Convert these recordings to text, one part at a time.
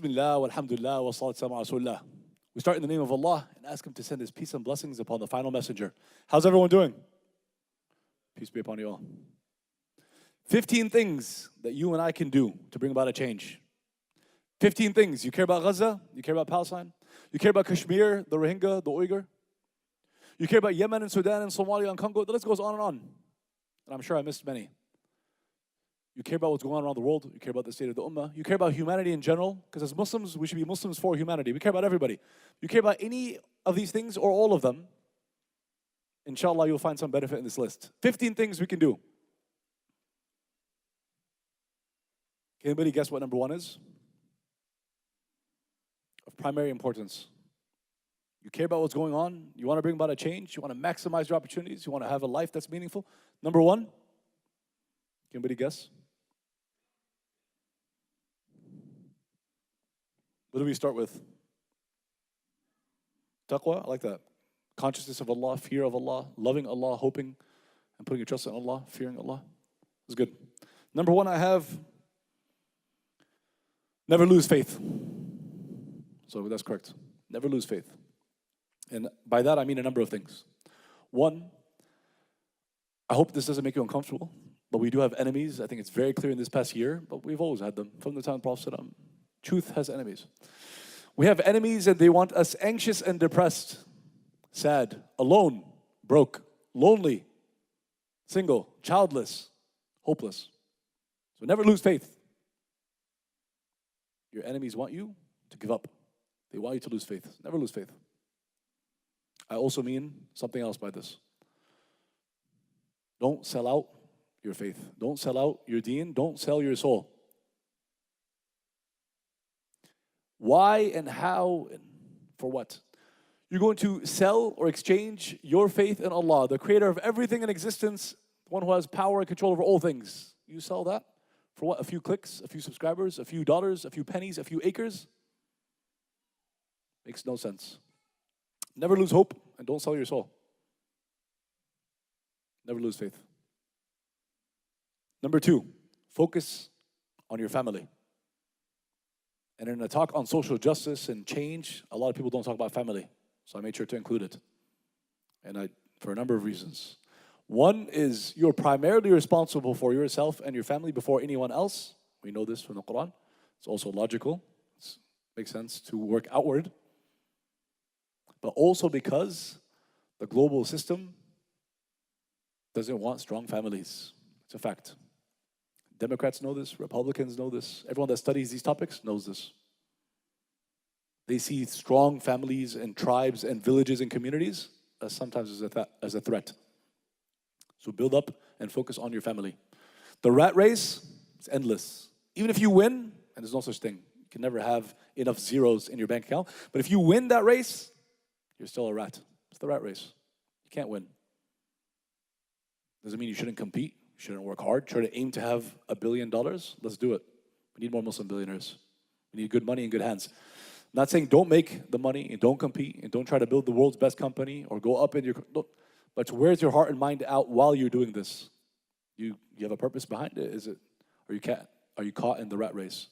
Bismillah, walhamdulillah, wa salatu ala rasulullah. We start in the name of Allah and ask Him to send His peace and blessings upon the final messenger. How's everyone doing? Peace be upon you all. 15 things that you and I can do to bring about a change. 15 things. You care about Gaza? You care about Palestine? You care about Kashmir, the Rohingya, the Uyghur? You care about Yemen and Sudan and Somalia and Congo? The list goes on and on. And I'm sure I missed many. You care about what's going on around the world. You care about the state of the ummah. You care about humanity in general. Because as Muslims, we should be Muslims for humanity. We care about everybody. You care about any of these things or all of them. Inshallah, you'll find some benefit in this list. 15 things we can do. Can anybody guess what number one is? Of primary importance. You care about what's going on. You want to bring about a change. You want to maximize your opportunities. You want to have a life that's meaningful. Number one. Can anybody guess? What do we start with? Taqwa, I like that. Consciousness of Allah, fear of Allah, loving Allah, hoping and putting your trust in Allah, fearing Allah. That's good. Number one, I have never lose faith. So that's correct. Never lose faith. And by that, I mean a number of things. One, I hope this doesn't make you uncomfortable, but we do have enemies. I think it's very clear in this past year, but we've always had them. From the time of the Prophet, truth has enemies. We have enemies and they want us anxious and depressed, sad, alone, broke, lonely, single, childless, hopeless. So never lose faith. Your enemies want you to give up. They want you to lose faith. Never lose faith. I also mean something else by this. Don't sell out your faith. Don't sell out your deen. Don't sell your soul. Why and how and for what? You're going to sell or exchange your faith in Allah, the creator of everything in existence, the one who has power and control over all things. You sell that for what? A few clicks, a few subscribers, a few dollars, a few pennies, a few acres? Makes no sense. Never lose hope and don't sell your soul. Never lose faith. Number two, focus on your family. And in a talk on social justice and change, a lot of people don't talk about family. So I made sure to include it. And for a number of reasons. One is you're primarily responsible for yourself and your family before anyone else. We know this from the Quran. It's also logical. It makes sense to work outward. But also because the global system doesn't want strong families. It's a fact. Democrats know this, Republicans know this, everyone that studies these topics knows this. They see strong families and tribes and villages and communities as sometimes as a threat. So build up and focus on your family. The rat race is endless. Even if you win, and there's no such thing, you can never have enough zeros in your bank account, but if you win that race, you're still a rat. It's the rat race. You can't win. Doesn't mean you shouldn't compete. You shouldn't work hard. Try to aim to have $1 billion. Let's do it. We need more Muslim billionaires. We need good money in good hands. I'm not saying don't make the money and don't compete and don't try to build the world's best company or go up in your... But where's your heart and mind out while you're doing this? You have a purpose behind it? Are you caught in the rat race?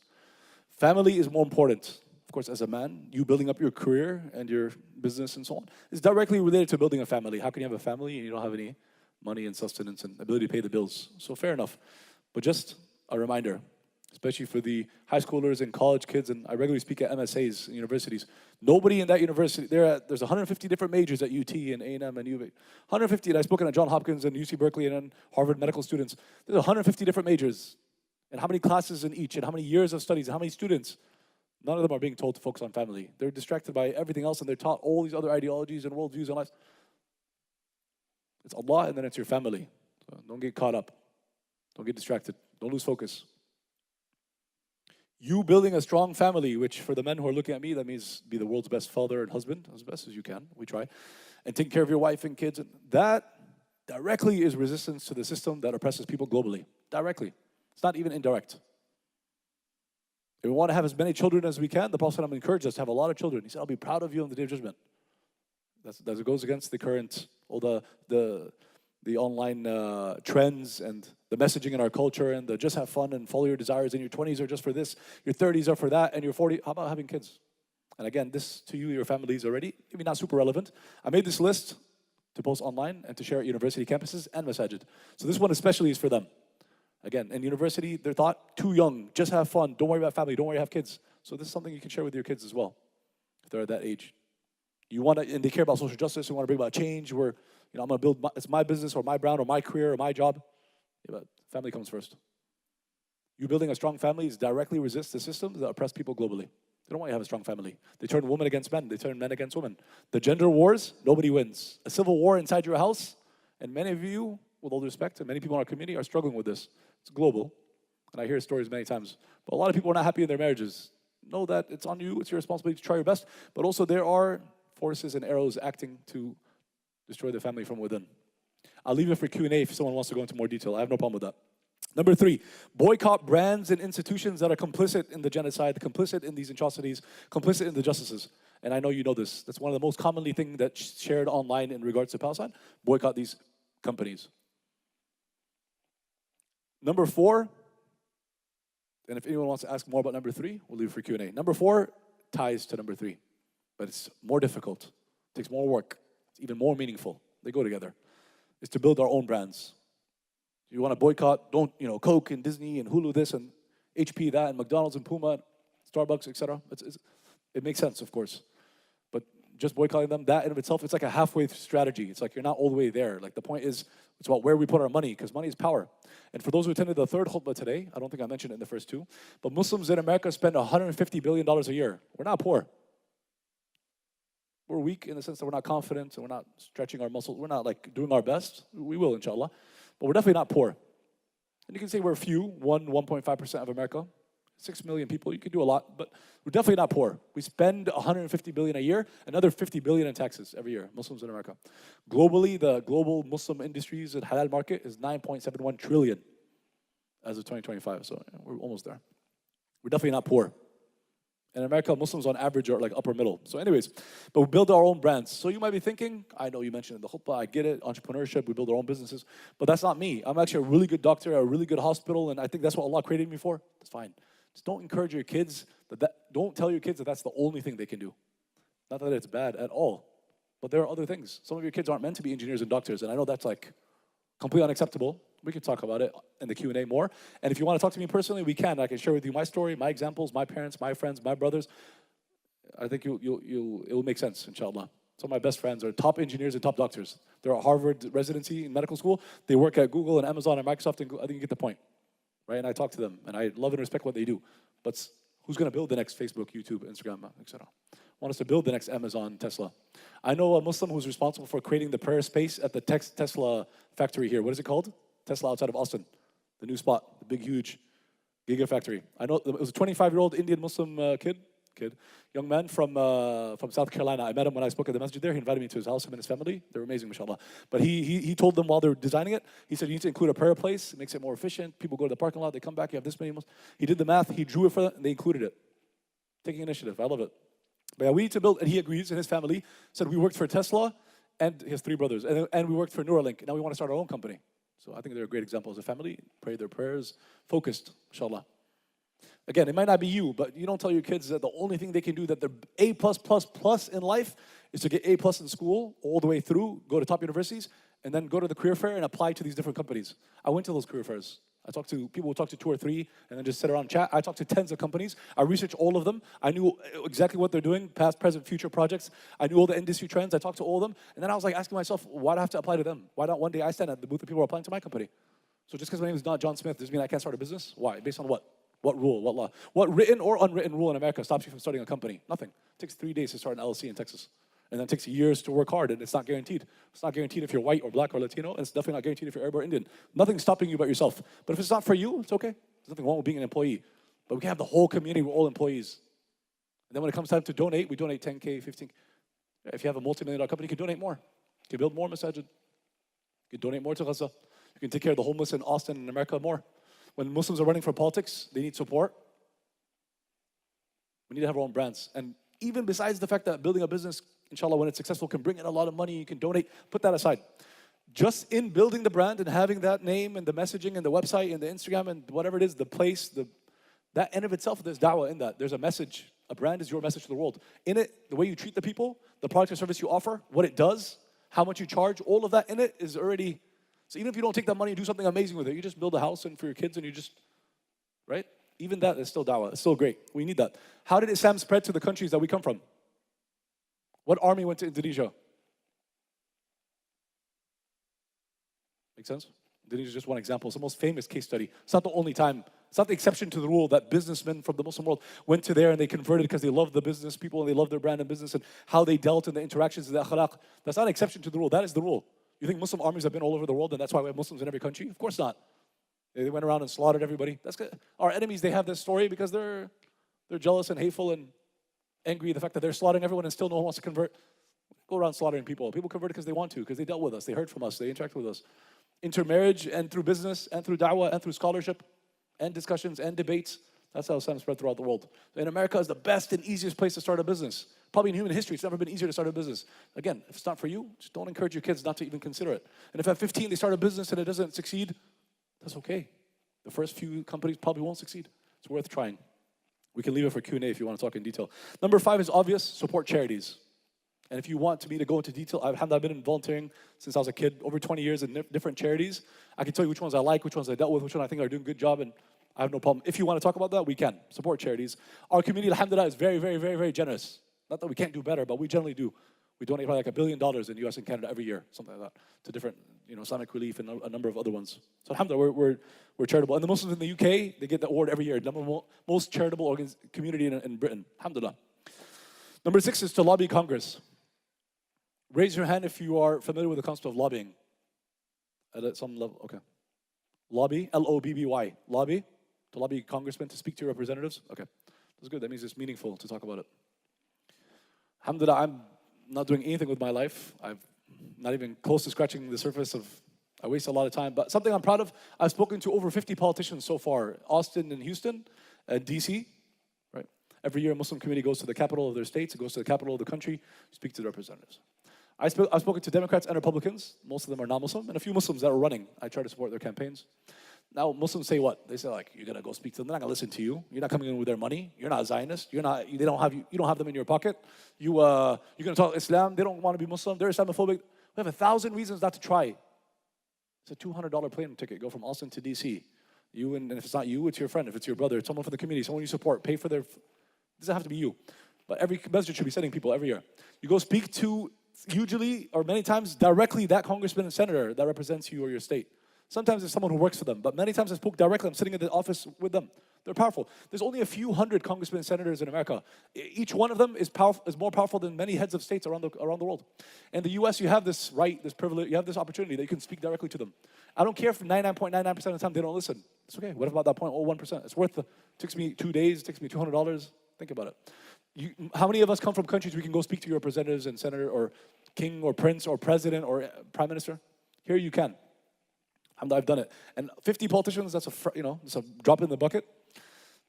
Family is more important. Of course, as a man, you building up your career and your business and so on is directly related to building a family. How can you have a family and you don't have any money and sustenance and ability to pay the bills? So fair enough. But just a reminder, especially for the high schoolers and college kids, and I regularly speak at MSAs in universities. Nobody in that university, there's 150 different majors at UT and A&M and UV. 150, and I've spoken at Johns Hopkins and UC Berkeley and then Harvard medical students. There's 150 different majors. And how many classes in each, and how many years of studies, and how many students? None of them are being told to focus on family. They're distracted by everything else, and they're taught all these other ideologies and worldviews and lives. It's Allah, and then it's your family. So don't get caught up. Don't get distracted. Don't lose focus. You building a strong family, which for the men who are looking at me, that means be the world's best father and husband, as best as you can. We try. And take care of your wife and kids. And that directly is resistance to the system that oppresses people globally. Directly. It's not even indirect. If we want to have as many children as we can, the Prophet encouraged us to have a lot of children. He said, I'll be proud of you on the Day of Judgment. That goes against the current, all the the online trends and the messaging in our culture and the just have fun and follow your desires, and your 20s are just for this, your 30s are for that, and your 40s, how about having kids? And again, this to you, your families already, maybe not super relevant. I made this list to post online and to share at university campuses and masajid. So this one especially is for them. Again, in university, they're thought too young, just have fun, don't worry about family, don't worry, have kids. So this is something you can share with your kids as well, if they're at that age. You want to, and they care about social justice, you want to bring about change, where, I'm going to build, it's my business or my brand or my career or my job. Yeah, but family comes first. You building a strong family is directly resist the systems that oppress people globally. They don't want you to have a strong family. They turn women against men. They turn men against women. The gender wars, nobody wins. A civil war inside your house, and many of you, with all due respect, and many people in our community are struggling with this. It's global, and I hear stories many times. But a lot of people are not happy in their marriages. Know that it's on you, it's your responsibility to try your best, but also there are forces and arrows acting to destroy the family from within. I'll leave it for Q&A if someone wants to go into more detail. I have no problem with that. Number 3, boycott brands and institutions that are complicit in the genocide, complicit in these atrocities, complicit in the justices. And I know you know this. That's one of the most commonly things that's shared online in regards to Palestine. Boycott these companies. Number 4, and if anyone wants to ask more about number 3, we'll leave it for Q&A. Number 4 ties to number 3, but it's more difficult. It takes more work. It's even more meaningful. They go together. It's to build our own brands. You want to boycott, don't, Coke and Disney and Hulu this and HP that and McDonald's and Puma, Starbucks, etc. It makes sense, of course. But just boycotting them, that in of itself, it's like a halfway strategy. It's like you're not all the way there. Like the point is, it's about where we put our money, because money is power. And for those who attended the third khutbah today, I don't think I mentioned it in the first 2, but Muslims in America spend $150 billion a year. We're not poor. We're weak in the sense that we're not confident and we're not stretching our muscles. We're not like doing our best. We will, inshallah. But we're definitely not poor. And you can say we're few, 1.5% of America, 6 million people. You can do a lot, but we're definitely not poor. We spend $150 billion a year, another $50 billion in taxes every year, Muslims in America. Globally, the global Muslim industries and halal market is $9.71 trillion as of 2025. So we're almost there. We're definitely not poor. In America, Muslims on average are like upper middle. So anyways, but we build our own brands. So you might be thinking, I know you mentioned in the khutbah, I get it, entrepreneurship, we build our own businesses, but that's not me. I'm actually a really good doctor at a really good hospital, and I think that's what Allah created me for. That's fine. Just don't encourage your kids, don't tell your kids that that's the only thing they can do. Not that it's bad at all, but there are other things. Some of your kids aren't meant to be engineers and doctors, and I know that's like completely unacceptable. We can talk about it in the Q&A more. And if you want to talk to me personally, we can. I can share with you my story, my examples, my parents, my friends, my brothers. I think it will make sense, inshallah. Some of my best friends are top engineers and top doctors. They're at Harvard residency in medical school. They work at Google and Amazon and Microsoft, and I think you get the point, right? And I talk to them, and I love and respect what they do. But who's going to build the next Facebook, YouTube, Instagram, etc.? Want us to build the next Amazon, Tesla. I know a Muslim who's responsible for creating the prayer space at the Tesla factory here. What is it called? Tesla outside of Austin, the new spot, the big, huge gigafactory. I know it was a 25-year-old Indian Muslim young man from South Carolina. I met him when I spoke at the masjid there. He invited me to his house, him and his family. They're amazing, mashallah. But he told them while they were designing it, he said, you need to include a prayer place. It makes it more efficient. People go to the parking lot, they come back, you have this many Muslims. He did the math, he drew it for them, and they included it. Taking initiative, I love it. But yeah, we need to build, and he agrees, and his family said, we worked for Tesla and his 3 brothers, and we worked for Neuralink. Now we want to start our own company. So I think they're a great example as a family. Pray their prayers, focused, inshallah. Again, it might not be you, but you don't tell your kids that the only thing they can do, that they're A+++ in life, is to get A+ in school all the way through, go to top universities, and then go to the career fair and apply to these different companies. I went to those career fairs. I talked to people who talk to 2 or 3 and then just sit around and chat. I talked to tens of companies. I researched all of them. I knew exactly what they're doing, past, present, future projects. I knew all the industry trends. I talked to all of them. And then I was like asking myself, why do I have to apply to them? Why not one day I stand at the booth and people are applying to my company? So just because my name is not John Smith, does it mean I can't start a business? Why? Based on what? What rule? What law? What written or unwritten rule in America stops you from starting a company? Nothing. It takes 3 days to start an LLC in Texas. And then it takes years to work hard, and it's not guaranteed. It's not guaranteed if you're white or black or Latino, and it's definitely not guaranteed if you're Arab or Indian. Nothing's stopping you but yourself. But if it's not for you, it's okay. There's nothing wrong with being an employee. But we can have the whole community, we're all employees. And then when it comes time to donate, we donate 10K, 15K. If you have a multi-million-dollar company, you can donate more. You can build more masajid. You can donate more to Gaza. You can take care of the homeless in Austin and America more. When Muslims are running for politics, they need support. We need to have our own brands. And even besides the fact that building a business, inshallah, when it's successful, can bring in a lot of money, you can donate, put that aside. Just in building the brand and having that name and the messaging and the website and the Instagram and whatever it is, the place, that end of itself, there's da'wah in that. There's a message. A brand is your message to the world. In it, the way you treat the people, the product or service you offer, what it does, how much you charge, all of that in it is already, so even if you don't take that money and do something amazing with it, you just build a house and for your kids and you just, right? Even that is still da'wah. It's still great. We need that. How did Islam spread to the countries that we come from? What army went to Indonesia? Make sense? Indonesia is just one example. It's the most famous case study. It's not the only time. It's not the exception to the rule that businessmen from the Muslim world went to there and they converted because they loved the business people and they loved their brand and business and how they dealt in the interactions and the akhlaq. That's not an exception to the rule. That is the rule. You think Muslim armies have been all over the world and that's why we have Muslims in every country? Of course not. They went around and slaughtered everybody. That's good. Our enemies, they have this story because they're jealous and hateful and angry at the fact that they're slaughtering everyone and still no one wants to convert. Go around slaughtering people. People convert because they want to, because they dealt with us, they heard from us, they interacted with us. Intermarriage and through business and through da'wah and through scholarship and discussions and debates. That's how Islam spread throughout the world. And America is the best and easiest place to start a business. Probably in human history, it's never been easier to start a business. Again, if it's not for you, just don't encourage your kids not to even consider it. And if at 15 they start a business and it doesn't succeed, that's okay. The first few companies probably won't succeed. It's worth trying. We can leave it for Q&A if you want to talk in detail. Number 5 is obvious, support charities. And if you want me to go into detail, I've been in volunteering since I was a kid, over 20 years in different charities. I can tell you which ones I like, which ones I dealt with, which ones I think are doing a good job, and I have no problem. If you want to talk about that, we can. Support charities. Our community, alhamdulillah, is very, very, very, very generous. Not that we can't do better, but we generally do. We donate probably like $1 billion in the US and Canada every year, something like that, to different, Islamic Relief and a number of other ones. So alhamdulillah, we're charitable. And the Muslims in the UK, they get the award every year, most charitable community in Britain, alhamdulillah. Number 6 is to lobby Congress. Raise your hand if you are familiar with the concept of lobbying. At some level, okay. Lobby, L-O-B-B-Y, lobby, to lobby congressmen to speak to your representatives. Okay, that's good. That means it's meaningful to talk about it. Alhamdulillah, I'm not doing anything with my life. I'm not even close to scratching the surface of, I waste a lot of time. But something I'm proud of, I've spoken to over 50 politicians so far. Austin and Houston, and DC, right? Every year a Muslim community goes to the capital of their states, it goes to the capital of the country, speak to the representatives. I've spoken to Democrats and Republicans. Most of them are non-Muslim, and a few Muslims that are running. I try to support their campaigns. Now, Muslims say what? They say like, you're gonna go speak to them. They're not gonna listen to you. You're not coming in with their money. You're not a Zionist. You don't have them in your pocket. You're gonna talk Islam. They don't want to be Muslim. They're Islamophobic. We have 1,000 reasons not to try. It's a $200 plane ticket. Go from Austin to DC. And if it's not you, it's your friend. If it's your brother, it's someone from the community, someone you support. Pay for their. It doesn't have to be you, but every masjid should be sending people every year. You go speak to. Usually, or many times, directly that congressman and senator that represents you or your state. Sometimes it's someone who works for them, but many times I spoke directly. I'm sitting in the office with them. They're powerful. There's only a few hundred congressmen and senators in America. Each one of them is more powerful than many heads of states around the world. In the US, you have this right, this privilege, you have this opportunity that you can speak directly to them. I don't care if 99.99% of the time they don't listen. It's okay. What about that 0.01%? It's worth it takes me 2 days, it takes me $200. Think about it. How many of us come from countries we can go speak to your representatives and senator or king or prince or president or prime minister? Here you can. I've done it. And 50 politicians, that's a drop in the bucket.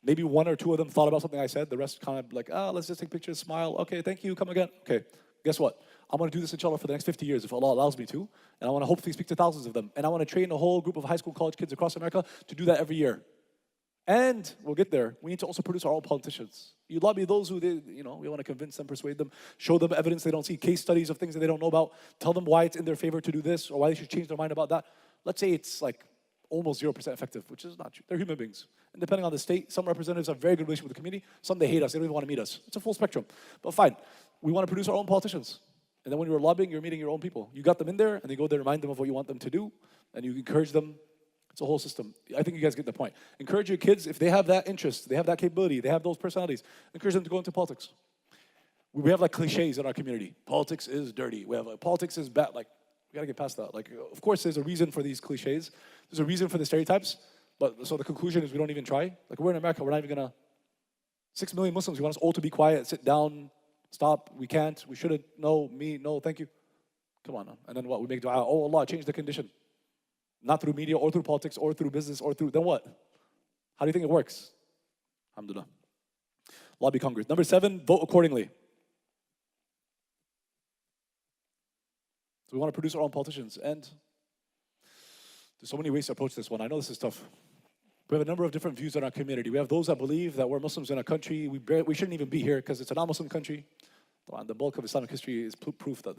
Maybe 1 or 2 of them thought about something I said. The rest kind of like, let's just take pictures, smile. Okay, thank you, come again. Okay, guess what? I'm going to do this inshallah for the next 50 years if Allah allows me to. And I want to hopefully speak to thousands of them. And I want to train a whole group of high school, college kids across America to do that every year. And we'll get there. We need to also produce our own politicians. You lobby those who, we want to convince them, persuade them, show them evidence they don't see, case studies of things that they don't know about, tell them why it's in their favor to do this or why they should change their mind about that. Let's say it's like almost 0% effective, which is not true. They're human beings. And depending on the state, some representatives have very good relationship with the community. Some they hate us. They don't even want to meet us. It's a full spectrum. But fine. We want to produce our own politicians. And then when you're lobbying, you're meeting your own people. You got them in there, and they go there, remind them of what you want them to do, and you encourage them. It's a whole system. I think you guys get the point. Encourage your kids, if they have that interest, they have that capability, they have those personalities, encourage them to go into politics. We have like cliches in our community. Politics is dirty. We have politics is bad. Like, we gotta get past that. Like, of course, there's a reason for these cliches. There's a reason for the stereotypes. But so the conclusion is we don't even try. Like, we're in America, we're not even gonna. 6 million Muslims, you want us all to be quiet, sit down, stop. We can't. We shouldn't. No, me, no, thank you. Come on. And then what? We make dua. Oh Allah, change the condition. Not through media or through politics or through business or through, then what? How do you think it works? Alhamdulillah. Lobby Congress. Number 7, vote accordingly. So we want to produce our own politicians. And There's so many ways to approach this one. I know this is tough. We have a number of different views in our community. We have those that believe that we're Muslims in a country, we shouldn't even be here because it's a non-Muslim country. The bulk of Islamic history is proof that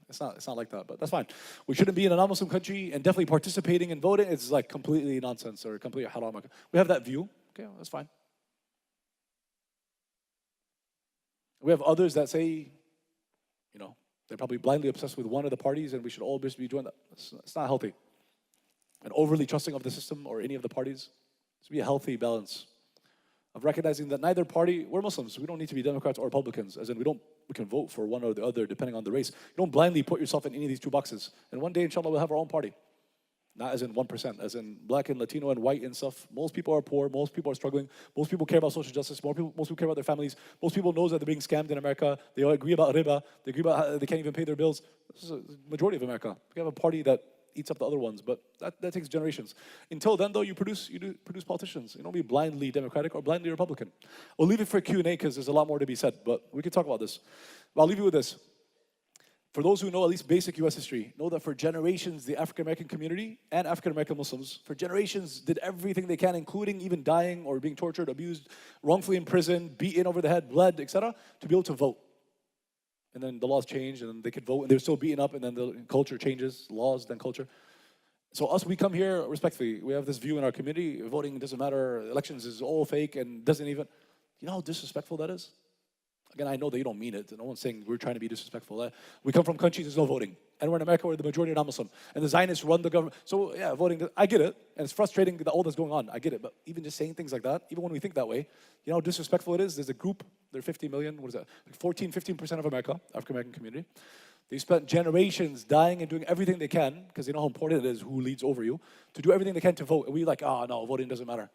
it's not like that, but that's fine. We shouldn't be in a non-Muslim country, and definitely participating in voting is like completely nonsense or completely haram. We have that view. Okay, that's fine. We have others that say, they're probably blindly obsessed with one of the parties and we should all just be joined. It's not healthy. And overly trusting of the system or any of the parties. It should be a healthy balance of recognizing that neither party, we're Muslims, we don't need to be Democrats or Republicans, as in we can vote for one or the other depending on the race. You don't blindly put yourself in any of these two boxes. And one day, inshallah, we'll have our own party. Not as in 1%, as in black and Latino and white and stuff. Most people are poor, most people are struggling, most people care about social justice, most people care about their families, most people know that they're being scammed in America, they all agree about riba, they agree about how they can't even pay their bills. This is a majority of America. We have a party that eats up the other ones, but that takes generations. Until then, though, you do produce politicians. You don't be blindly Democratic or blindly Republican. We'll leave it for Q&A because there's a lot more to be said, but we can talk about this. But I'll leave you with this. For those who know at least basic US history, know that for generations, the African American community and African American Muslims, for generations, did everything they can, including even dying or being tortured, abused, wrongfully imprisoned, beaten over the head, bled, etc., to be able to vote. And then the laws changed, and then they could vote, and they were still beaten up, and then the culture changes, laws, then culture. So we come here respectfully. We have this view in our community, voting doesn't matter, elections is all fake, and doesn't even, you know how disrespectful that is? Again, I know that you don't mean it. No one's saying we're trying to be disrespectful. We come from countries there's no voting. And we're in America where the majority are non-Muslim. And the Zionists run the government. So yeah, voting, I get it. And it's frustrating that all that's going on. I get it. But even just saying things like that, even when we think that way, you know how disrespectful it is? There's a group, they're 50 million, what is that? Like 15% of America, African-American community. They spent generations dying and doing everything they can, because they know how important it is who leads over you, to do everything they can to vote. And we're like, no, voting doesn't matter.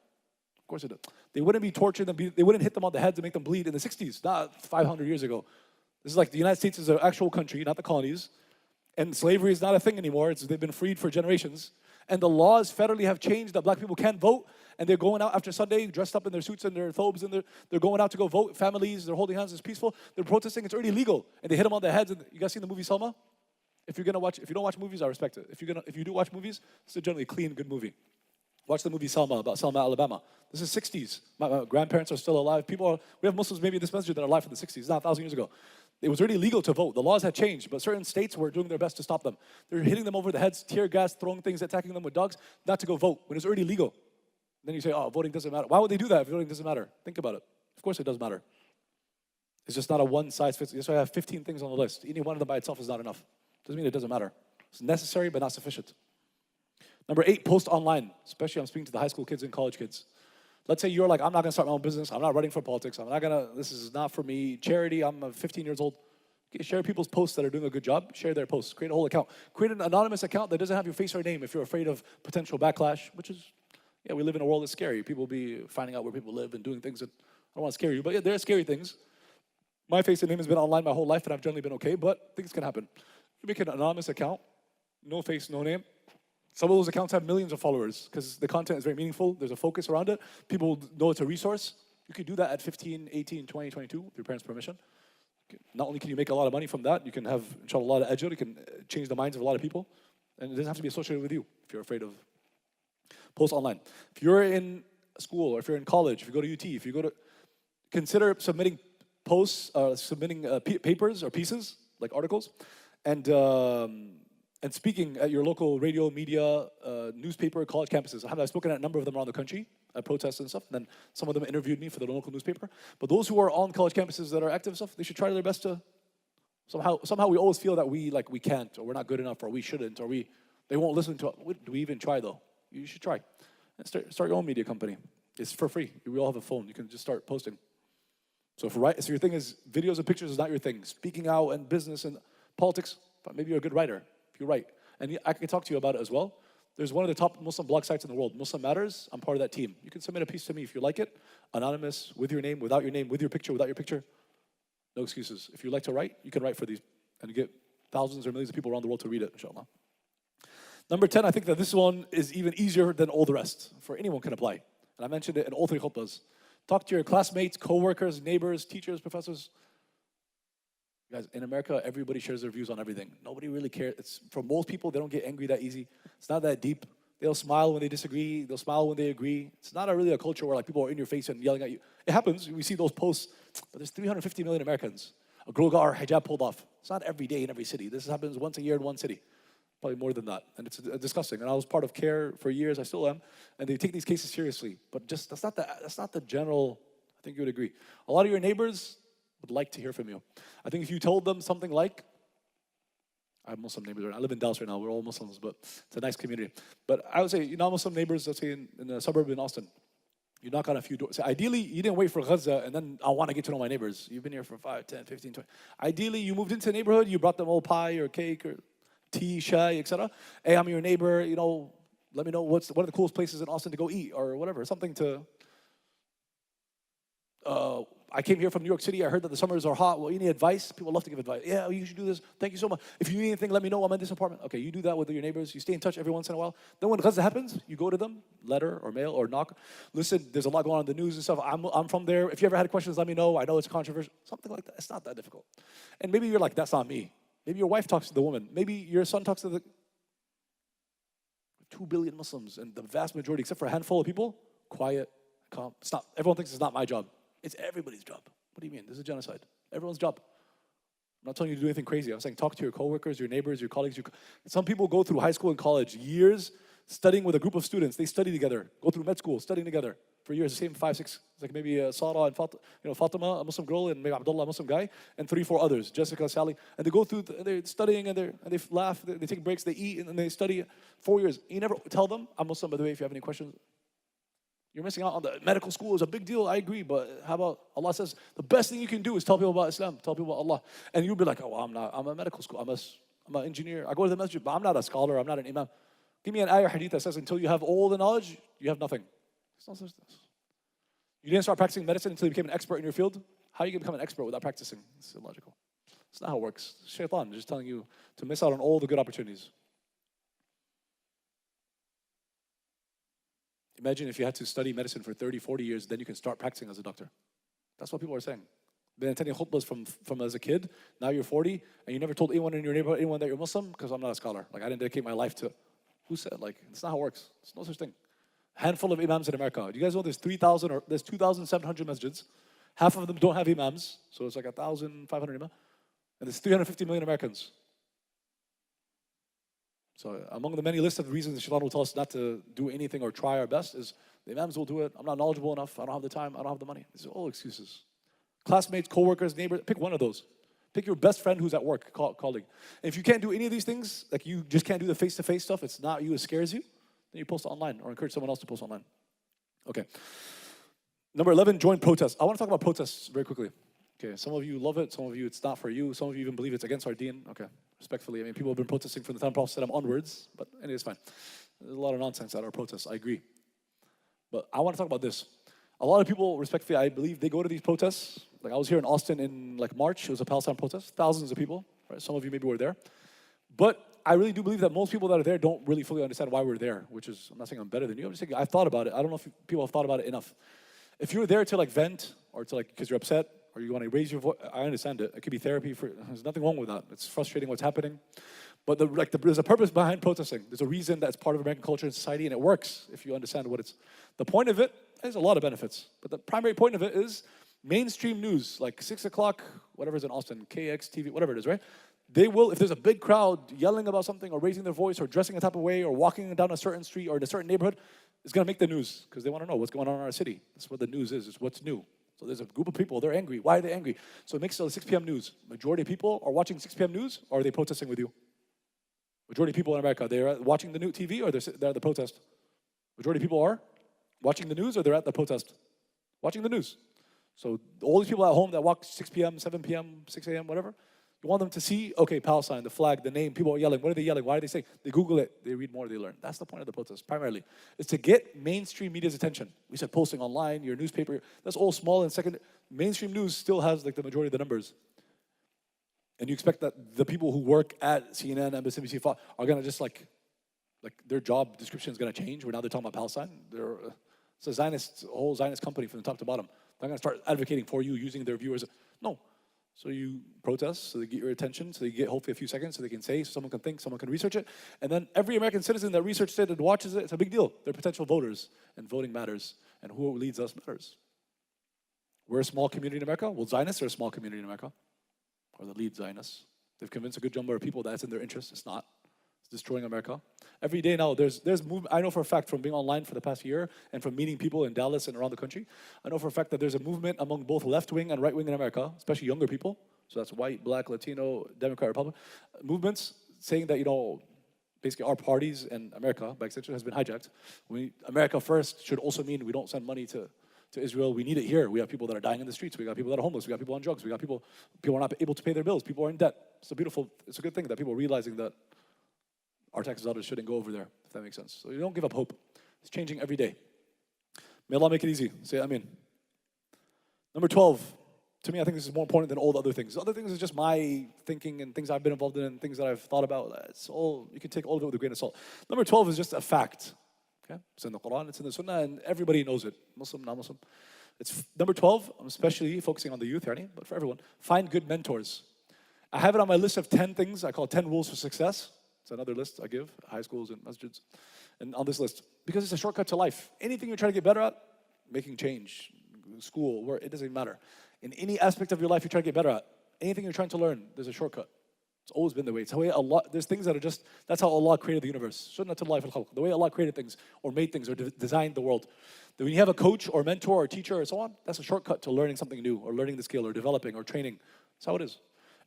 Of course it does. They wouldn't be torturing them, they wouldn't hit them on the head to make them bleed in the 60s, not 500 years ago. This is like the United States is an actual country, not the colonies. And slavery is not a thing anymore. They've been freed for generations. And the laws federally have changed that black people can't vote. And they're going out after Sunday, dressed up in their suits and their thobes, and they're going out to go vote. Families, they're holding hands, it's peaceful. They're protesting, it's already legal. And they hit them on the heads. And you guys seen the movie Selma? If you don't watch movies, I respect it. If you do watch movies, it's a generally clean, good movie. Watch the movie Selma, about Selma, Alabama. This is 60s. My grandparents are still alive. We have Muslims maybe in this masjid that are alive in the 60s, not 1,000 years ago. It was already legal to vote. The laws had changed, but certain states were doing their best to stop them. They're hitting them over the heads, tear gas, throwing things, attacking them with dogs, not to go vote, when it's already legal. Then you say, voting doesn't matter. Why would they do that if voting doesn't matter? Think about it. Of course it does matter. It's just not a one-size-fits. That's why I have 15 things on the list. Any one of them by itself is not enough. Doesn't mean it doesn't matter. It's necessary, but not sufficient. Number 8, post online. Especially I'm speaking to the high school kids and college kids. Let's say you're like, I'm not gonna start my own business. I'm not running for politics. This is not for me. Charity, I'm 15 years old. Okay, share people's posts that are doing a good job. Share their posts. Create a whole account. Create an anonymous account that doesn't have your face or name if you're afraid of potential backlash, which is, we live in a world that's scary. People will be finding out where people live and doing things that, I don't want to scare you, but there are scary things. My face and name has been online my whole life and I've generally been okay, but things can happen. You make an anonymous account, no face, no name. Some of those accounts have millions of followers because the content is very meaningful. There's a focus around it. People know it's a resource. You can do that at 15, 18, 20, 22 with your parents' permission. Not only can you make a lot of money from that, you can have, inshallah, a lot of ajr. You can change the minds of a lot of people. And it doesn't have to be associated with you if you're afraid of post online. If you're in school or if you're in college, if you go to UT, if you go to, consider submitting posts, submitting papers or pieces, like articles, and speaking at your local radio, media, newspaper, college campuses. I've spoken at a number of them around the country at protests and stuff. And then some of them interviewed me for the local newspaper. But those who are on college campuses that are active and stuff, they should try their best to, somehow we always feel that we can't, or we're not good enough, or we shouldn't, or they won't listen to us. Do we even try though? You should try. And start your own media company. It's for free. We all have a phone. You can just start posting. So so your thing is videos and pictures is not your thing. Speaking out and business and politics, but maybe you're a good writer. You're right. And I can talk to you about it as well. There's one of the top Muslim blog sites in the world, Muslim Matters. I'm part of that team. You can submit a piece to me if you like it, anonymous, with your name, without your name, with your picture, without your picture. No excuses. If you like to write, you can write for these. And you get thousands or millions of people around the world to read it, inshallah. Number 10, I think that this one is even easier than all the rest. For anyone can apply. And I mentioned it in all 3 khutbahs. Talk to your classmates, co-workers, neighbors, teachers, professors. Guys, in America, everybody shares their views on everything. Nobody really cares. For most people, they don't get angry that easy. It's not that deep. They'll smile when they disagree. They'll smile when they agree. It's not really a culture where like people are in your face and yelling at you. It happens. We see those posts. But there's 350 million Americans. A girl got her hijab pulled off. It's not every day in every city. This happens once a year in one city. Probably more than that. And it's disgusting. And I was part of CARE for years. I still am. And they take these cases seriously. But just that's not the general. I think you would agree. A lot of your neighbors would like to hear from you. I think if you told them something like, I have Muslim neighbors. I live in Dallas right now. We're all Muslims, but it's a nice community. But I would say, non-Muslim neighbors, let's say in a suburb in Austin, you knock on a few doors. So ideally, you didn't wait for Gaza and then I want to get to know my neighbors. You've been here for 5, 10, 15, 20. Ideally, you moved into a neighborhood, you brought them all pie or cake or tea, shai, etc. Hey, I'm your neighbor, let me know what are the coolest places in Austin to go eat or whatever. Something to, I came here from New York City. I heard that the summers are hot. Well, you need advice? People love to give advice. Yeah, you should do this. Thank you so much. If you need anything, let me know. I'm in this apartment. Okay, you do that with your neighbors. You stay in touch every once in a while. Then when Gaza happens, you go to them, letter or mail or knock. Listen, there's a lot going on in the news and stuff. I'm from there. If you ever had questions, let me know. I know it's controversial. Something like that. It's not that difficult. And maybe you're like, that's not me. Maybe your wife talks to the woman. Maybe your son talks to the 2 billion Muslims, and the vast majority, except for a handful of people, quiet, calm. It's not. Everyone thinks it's not my job. It's everybody's job. What do you mean? This is genocide. Everyone's job. I'm not telling you to do anything crazy. I'm saying talk to your coworkers, your neighbors, your colleagues. Some people go through high school and college, years studying with a group of students. They study together, go through med school, studying together for years. The same 5, 6. It's like maybe Sarah and Fatima, a Muslim girl, and maybe Abdullah, a Muslim guy, and 3, 4 others, Jessica, Sally. And they go through, they're studying, and they laugh, they take breaks, they eat, and then they study 4 years. You never tell them, I'm Muslim, by the way, if you have any questions. You're missing out on the medical school. It's a big deal, I agree, but how about Allah says the best thing you can do is tell people about Islam, tell people about Allah. And you'll be like, oh, well, I'm a medical school, I'm an engineer, I go to the masjid, but I'm not a scholar, I'm not an imam. Give me an ayah or hadith that says until you have all the knowledge, you have nothing. It's not such thing. You didn't start practicing medicine until you became an expert in your field. How are you going to become an expert without practicing? It's illogical. It's not how it works. Shaitan is just telling you to miss out on all the good opportunities. Imagine if you had to study medicine for 30, 40 years, then you can start practicing as a doctor. That's what people are saying. Been attending khutbahs from as a kid, now you're 40, and you never told anyone in your neighborhood, anyone that you're Muslim, because I'm not a scholar. Like, I didn't dedicate my life to. Who said? Like, it's not how it works. There's no such thing. Handful of imams in America. Do you guys know there's 3,000 or there's 2,700 masjids? Half of them don't have imams, so it's like 1,500 imams. And there's 350 million Americans. So among the many lists of reasons the Shaitan will tell us not to do anything or try our best is the imams will do it. I'm not knowledgeable enough. I don't have the time. I don't have the money. These are all excuses. Classmates, co-workers, neighbors, pick one of those. Pick your best friend who's at work, colleague. And if you can't do any of these things, like you just can't do the face-to-face stuff, it's not you, it scares you, then you post online or encourage someone else to post online. Okay. Number 11, join protests. I want to talk about protests very quickly. Okay, some of you love it, some of you it's not for you, some of you even believe it's against our deen. Okay, respectfully, I mean, people have been protesting from the time Prophet said onwards, but anyway, it's fine. There's a lot of nonsense at our protests, I agree. But I want to talk about this. A lot of people, respectfully, I believe they go to these protests. Like I was here in Austin in like March, it was a Palestine protest, thousands of people, right? Some of you maybe were there. But I really do believe that most people that are there don't really fully understand why we're there, which is, I'm not saying I'm better than you, I'm just saying I've thought about it. I don't know if people have thought about it enough. If you're there to like vent or to like, because you're upset, or you want to raise your voice, I understand it. It could be therapy. There's nothing wrong with that. It's frustrating what's happening. But there's a purpose behind protesting. There's a reason that's part of American culture and society, and it works if you understand what it's. The point of it has a lot of benefits. But the primary point of it is mainstream news, like 6 o'clock, whatever's in Austin, KXTV, whatever it is, right? They will, if there's a big crowd yelling about something or raising their voice or dressing a type of way or walking down a certain street or in a certain neighborhood, it's going to make the news because they want to know what's going on in our city. That's what the news is. It's what's new. So there's a group of people, they're angry. Why are they angry? So it makes it 6 p.m. news. Majority of people are watching 6 p.m. news, or are they protesting with you? Majority of people in America, they're watching the new TV, or they're at the protest? Majority of people are watching the news, or they're at the protest? Watching the news. So all these people at home that walk 6 p.m., 7 p.m., 6 a.m., whatever, you want them to see, okay, Palestine, the flag, the name, people are yelling. What are they yelling? Why are they saying? They Google it, they read more, they learn. That's the point of the protest, primarily. It's to get mainstream media's attention. We said posting online, your newspaper, that's all small and second. Mainstream news still has like the majority of the numbers. And you expect that the people who work at CNN, MSNBC, are going to just like their job description is going to change where now they're talking about Palestine. It's a whole Zionist company from the top to bottom. They're going to start advocating for you, using their viewers. No. So you protest, so they get your attention, so they get hopefully a few seconds, so they can say, so someone can think, someone can research it. And then every American citizen that researches it and watches it, it's a big deal. They're potential voters, and voting matters, and who leads us matters. We're a small community in America. Well, Zionists are a small community in America, or the lead Zionists. They've convinced a good number of people that it's in their interest. It's not. It's destroying America. Every day now, there's movement. I know for a fact from being online for the past year and from meeting people in Dallas and around the country, I know for a fact that there's a movement among both left-wing and right-wing in America, especially younger people. So that's white, black, Latino, Democrat, Republican. Movements saying that, basically our parties and America, by extension, has been hijacked. America first should also mean we don't send money to Israel. We need it here. We have people that are dying in the streets. We got people that are homeless. We got people on drugs. We got people are not able to pay their bills. People are in debt. It's a good thing that people are realizing that our tax dollars shouldn't go over there, if that makes sense. So you don't give up hope. It's changing every day. May Allah make it easy. Say Ameen. Number 12. To me, I think this is more important than all the other things. Other things is just my thinking and things I've been involved in and things that I've thought about. It's all, you can take all of it with a grain of salt. Number 12 is just a fact. Okay? It's in the Quran, it's in the Sunnah, and everybody knows it. Muslim, non-Muslim. It's number 12, I'm especially focusing on the youth, but for everyone. Find good mentors. I have it on my list of 10 things I call 10 rules for success. It's another list I give, high schools and masjids. And on this list, because it's a shortcut to life. Anything you're trying to get better at, making change, school, work, it doesn't even matter. In any aspect of your life you're trying to get better at, anything you're trying to learn, there's a shortcut. It's always been the way. It's the way Allah, there's things that are just, that's how Allah created the universe. Sunnatullah fil khalq. The way Allah created things, or made things, or designed the world. That when you have a coach, or mentor, or teacher, or so on, that's a shortcut to learning something new, or learning the skill, or developing, or training. That's how it is.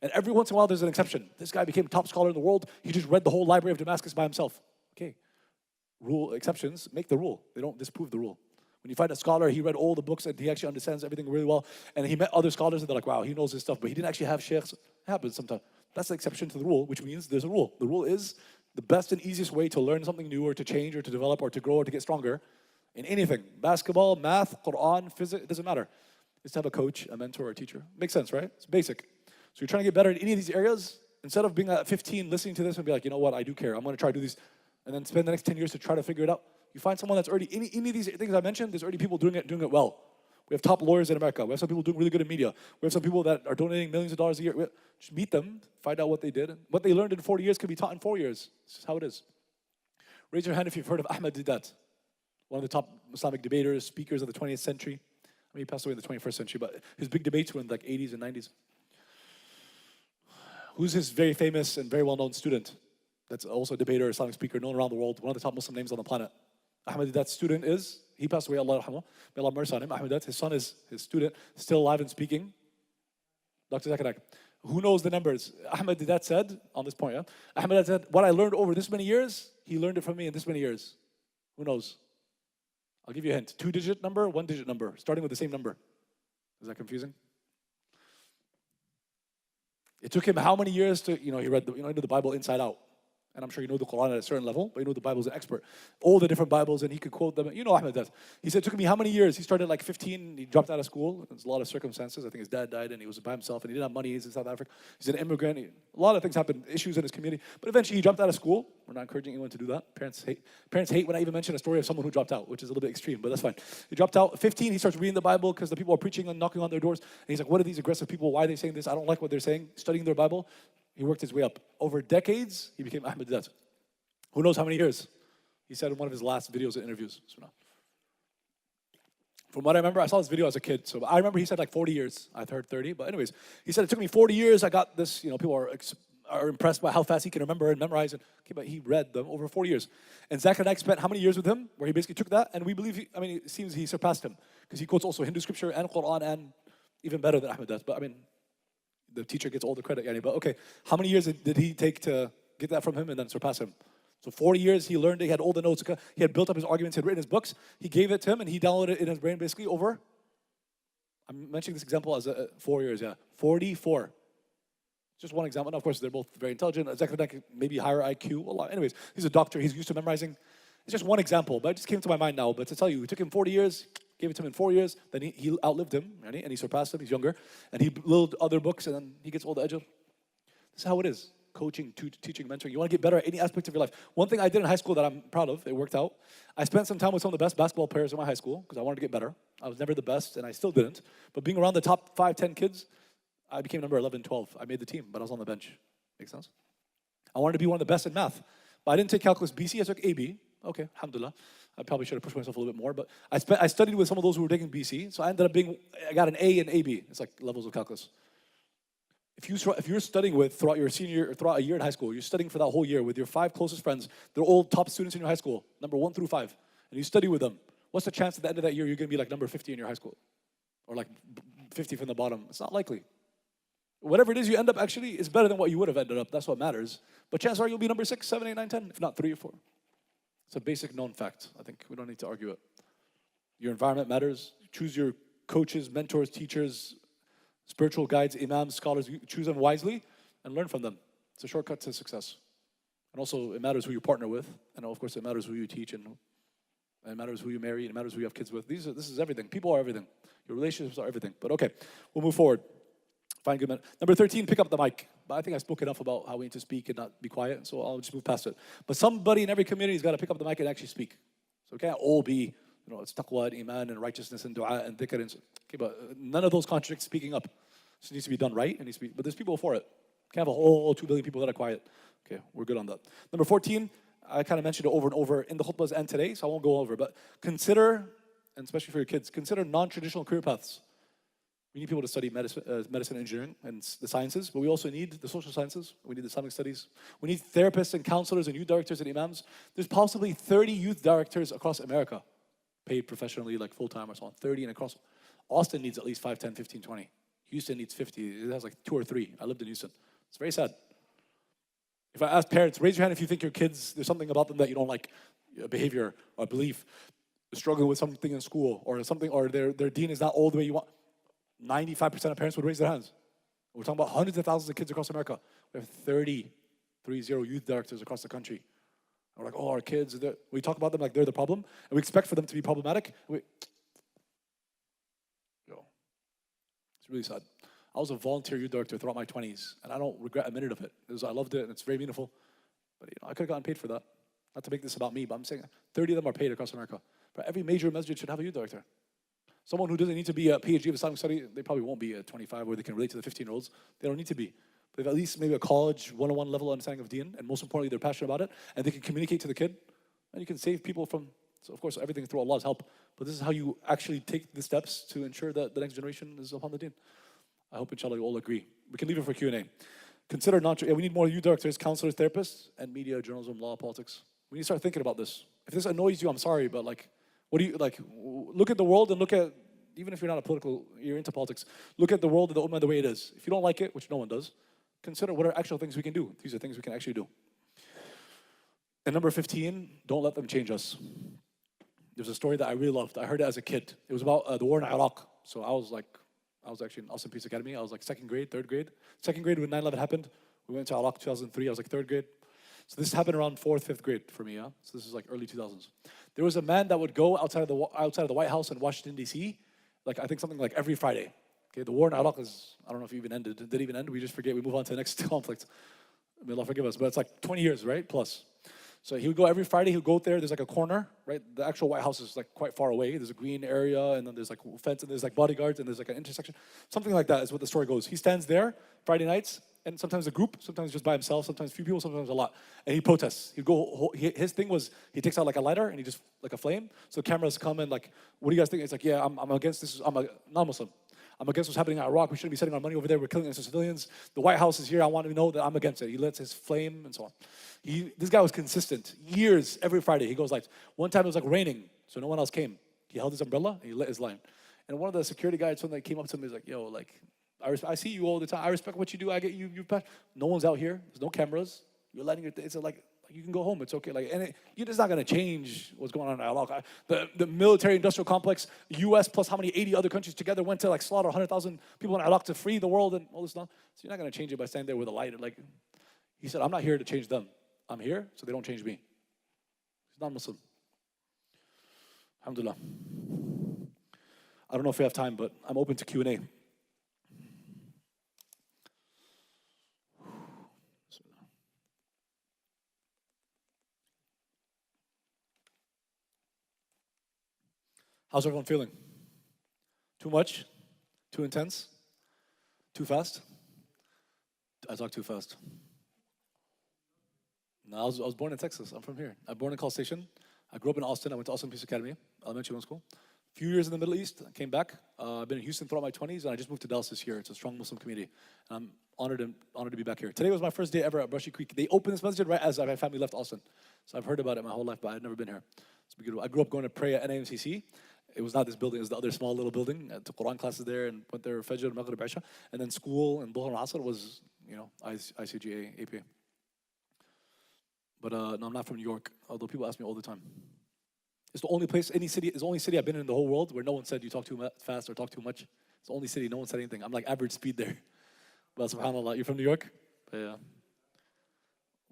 And every once in a while there's an exception. This guy became a top scholar in the world. He just read the whole library of Damascus by himself. Okay. Exceptions make the rule. They don't disprove the rule. When you find a scholar, he read all the books and he actually understands everything really well. And he met other scholars and they're like, wow, he knows his stuff. But he didn't actually have sheikhs. It happens sometimes. That's the exception to the rule, which means there's a rule. The rule is the best and easiest way to learn something new or to change or to develop or to grow or to get stronger in anything. Basketball, math, Quran, physics, it doesn't matter. Is to have a coach, a mentor, or a teacher. Makes sense, right? It's basic. So you're trying to get better in any of these areas, instead of being at 15, listening to this and be like, you know what, I do care. I'm going to try to do these. And then spend the next 10 years to try to figure it out. You find someone that's already, any of these things I mentioned, there's already people doing it well. We have top lawyers in America. We have some people doing really good in media. We have some people that are donating millions of dollars a year. Just meet them, find out what they did. What they learned in 40 years can be taught in 4 years. This is how it is. Raise your hand if you've heard of Ahmed Deedat, one of the top Islamic debaters, speakers of the 20th century. I mean, he passed away in the 21st century, but his big debates were in like 80s and 90s. Who's his very famous and very well-known student? That's also a debater, Islamic speaker, known around the world, one of the top Muslim names on the planet. Ahmed Deedat's student is, he passed away, Allah yarhamu, may Allah have mercy on him. Ahmed Deedat, his son is his student, still alive and speaking. Dr. Zakarak. Who knows the numbers? Ahmed Deedat said, on this point, Ahmed Deedat said, what I learned over this many years, he learned it from me in this many years. Who knows? I'll give you a hint. 2-digit number, 1-digit number, starting with the same number. Is that confusing? It took him how many years to, he read he knew the Bible inside out. And I'm sure you know the Quran at a certain level, but the Bible's an expert. All the different Bibles, and he could quote them. Ahmed does. He said, it took me how many years? He started at like 15, he dropped out of school. There's a lot of circumstances. I think his dad died, and he was by himself, and he didn't have money. He's in South Africa. He's an immigrant. A lot of things happened, issues in his community. But eventually, he dropped out of school. We're not encouraging anyone to do that. Parents hate when I even mention a story of someone who dropped out, which is a little bit extreme, but that's fine. He dropped out. 15, he starts reading the Bible because the people are preaching and knocking on their doors. And he's like, what are these aggressive people? Why are they saying this? I don't like what they're saying. Studying their Bible. He worked his way up. Over decades, he became Ahmed Deedat. Who knows how many years? He said in one of his last videos and interviews. From what I remember, I saw this video as a kid. So I remember he said like 40 years. I heard 30. But anyways, he said it took me 40 years. I got this, people are impressed by how fast he can remember and memorize. Okay, but he read them over 40 years. And Zakir Naik spent how many years with him? Where he basically took that. And we believe, it seems he surpassed him. Because he quotes also Hindu scripture and Quran and even better than Ahmed does. But the teacher gets all the credit. But okay, how many years did he take to get that from him and then surpass him? So 40 years, he learned it, he had all the notes, he had built up his arguments, he had written his books, he gave it to him, and he downloaded it in his brain basically over, I'm mentioning this example as 4 years, 44. Just one example, and of course they're both very intelligent, Zakir Naik maybe higher IQ, a lot. Anyways, he's a doctor, he's used to memorizing. It's just one example, but it just came to my mind now. But to tell you, it took him 40 years, gave it to him in 4 years, then he outlived him, and he surpassed him, he's younger, and he built other books, and then he gets all the ajr. This is how it is. Coaching, teaching, mentoring. You want to get better at any aspect of your life. One thing I did in high school that I'm proud of, it worked out. I spent some time with some of the best basketball players in my high school because I wanted to get better. I was never the best, and I still didn't. But being around the top 5, 10 kids, I became number 11, 12. I made the team, but I was on the bench. Make sense? I wanted to be one of the best in math. But I didn't take calculus BC, I took AB. Okay, alhamdulillah. I probably should have pushed myself a little bit more, but I studied with some of those who were taking BC, so I got an A in AB. It's like levels of calculus. If you're studying throughout a year in high school, you're studying for that whole year with your 5 closest friends, they're all top students in your high school, number 1 through 5, and you study with them, what's the chance at the end of that year you're going to be like number 50 in your high school? Or like 50 from the bottom? It's not likely. Whatever it is you end up actually is better than what you would have ended up. That's what matters. But chances are you'll be number 6, 7, 8, 9, 10, if not 3 or 4. It's a basic known fact. I think we don't need to argue it. Your environment matters. Choose your coaches, mentors, teachers, spiritual guides, imams, scholars. You choose them wisely and learn from them. It's a shortcut to success. And also, it matters who you partner with. And of course, it matters who you teach, and it matters who you marry, and it matters who you have kids with. This is everything. People are everything. Your relationships are everything. But okay, we'll move forward. Find good men. Number 13, pick up the mic. But I think I spoke enough about how we need to speak and not be quiet, so I'll just move past it. But somebody in every community has got to pick up the mic and actually speak. So it can't all be, it's taqwa and iman and righteousness and dua and dhikr. Okay, but none of those contradict speaking up. So it needs to be done right, but there's people for it. Can't have a whole 2 billion people that are quiet. Okay, we're good on that. Number 14, I kind of mentioned it over and over in the khutbahs and today, so I won't go over, but consider, and especially for your kids, consider non-traditional career paths. We need people to study medicine, engineering, and the sciences, but we also need the social sciences. We need the Islamic studies. We need therapists and counselors and youth directors and imams. There's possibly 30 youth directors across America, paid professionally, like full-time or so on. 30 and across. Austin needs at least 5, 10, 15, 20. Houston needs 50. It has like 2 or 3. I lived in Houston. It's very sad. If I ask parents, raise your hand if you think your kids, there's something about them that you don't like, behavior or belief, struggling with something in school or something, or their deen is not all the way you want. 95% of parents would raise their hands. We're talking about hundreds of thousands of kids across America. We have 30 youth directors across the country. And we're like, oh, our kids, we talk about them like they're the problem, and we expect for them to be problematic. It's really sad. I was a volunteer youth director throughout my 20s, and I don't regret a minute of it. I loved it, and it's very meaningful. But I could have gotten paid for that. Not to make this about me, but I'm saying 30 of them are paid across America. But every major masjid should have a youth director. Someone who doesn't need to be a PhD of Islamic study, they probably won't be at 25 where they can relate to the 15-year-olds. They don't need to be. They have at least maybe a college 101 level understanding of deen, and most importantly, they're passionate about it, and they can communicate to the kid, and you can save people from, so of course, everything through Allah's help. But this is how you actually take the steps to ensure that the next generation is upon the deen. I hope, inshallah, you all agree. We can leave it for Q&A. Consider we need more youth directors, counselors, therapists, and media, journalism, law, politics. We need to start thinking about this. If this annoys you, I'm sorry, but what do you, look at the world and look at, even if you're into politics, look at the world of the ummah the way it is. If you don't like it, which no one does, consider what are actual things we can do. These are things we can actually do. And number 15, don't let them change us. There's a story that I really loved. I heard it as a kid. It was about the war in Iraq. So I was actually in Austin Peace Academy. I was like 2nd grade, 3rd grade. 2nd grade when 9/11 happened. We went to Iraq 2003. I was like 3rd grade. So this happened around 4th, 5th grade for me. Yeah? So this is like early 2000s. There was a man that would go outside of the White House in Washington, D.C., I think something like every Friday. Okay, the war in Iraq I don't know if it even ended. Did it even end? We just forget. We move on to the next conflict. May Allah forgive us. But it's like 20 years, right? Plus. So he would go every Friday. He would go there. There's like a corner, right? The actual White House is like quite far away. There's a green area, and then there's like a fence, and there's like bodyguards, and there's like an intersection. Something like that is what the story goes. He stands there Friday nights, and sometimes a group, sometimes just by himself, sometimes a few people, sometimes a lot. And he protests. His thing was, he takes out like a lighter, and he just, like a flame. So the cameras come and like, what do you guys think? It's like, yeah, I'm against this. I'm a non-Muslim. I'm against what's happening in Iraq. We shouldn't be sending our money over there. We're killing innocent civilians. The White House is here. I want to know that I'm against it. He lets his flame and so on. This guy was consistent. Years, every Friday. He goes like, one time it was like raining, so no one else came. He held his umbrella, and he lit his line. And one of the security guys, when they came up to him, he was like, yo, I see you all the time. I respect what you do. I get you. No one's out here. There's no cameras. You're letting your. It's like you can go home. It's okay. You're just not gonna change what's going on in Iraq. The military-industrial complex, U.S. plus how many 80 other countries together went to slaughter 100,000 people in Iraq to free the world and all this stuff. So you're not gonna change it by standing there with a light. He said, I'm not here to change them. I'm here so they don't change me. He's non-Muslim. Alhamdulillah. I don't know if we have time, but I'm open to Q&A. How's everyone feeling? Too much? Too intense? Too fast? I talk too fast. No, I was born in Texas. I'm from here. I'm born in College Station. I grew up in Austin. I went to Austin Peace Academy, elementary middle school. Few years in the Middle East. I came back. I've been in Houston throughout my 20s, and I just moved to Dallas this year. It's a strong Muslim community. And I'm honored to be back here. Today was my first day ever at Brushy Creek. They opened this masjid right as my family left Austin. So I've heard about it my whole life, but I'd never been here. I grew up going to pray at NAMCC. It was not this building, it was the other small little building. I took Quran classes there and went there Fajr, Maghrib, Isha. And then school and Dhuhr and Asr was, ICGA, AP. But no, I'm not from New York, although people ask me all the time. It's the only place, it's the only city I've been in the whole world where no one said you talk too fast or talk too much. It's the only city, no one said anything. I'm like average speed there. But subhanAllah, you're from New York? But yeah.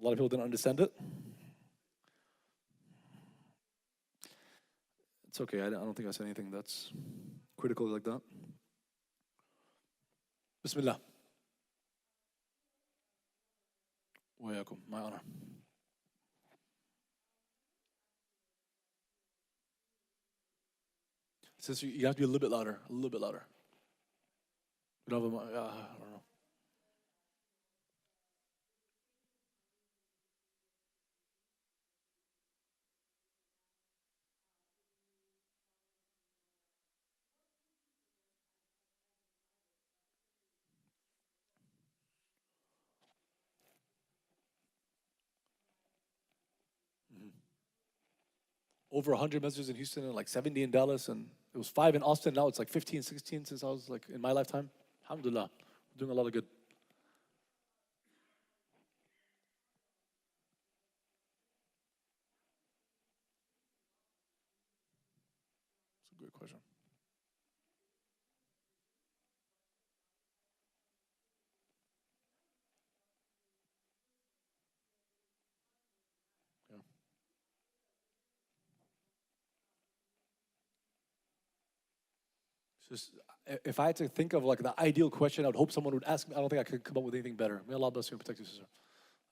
A lot of people didn't understand it. It's okay, I don't think I said anything that's critical like that. Bismillah. Wa yakum, my honor. Says you have to be a little bit louder, a little bit louder. You don't have I don't know. Over 100 masjids in Houston and like 70 in Dallas, and it was 5 in Austin. Now it's like 15, 16 since I was like in my lifetime. Alhamdulillah, we're doing a lot of good. It's a great question. Yeah. It's just, if I had to think of like the ideal question, I would hope someone would ask me. I don't think I could come up with anything better. May Allah bless you and protect you, sister.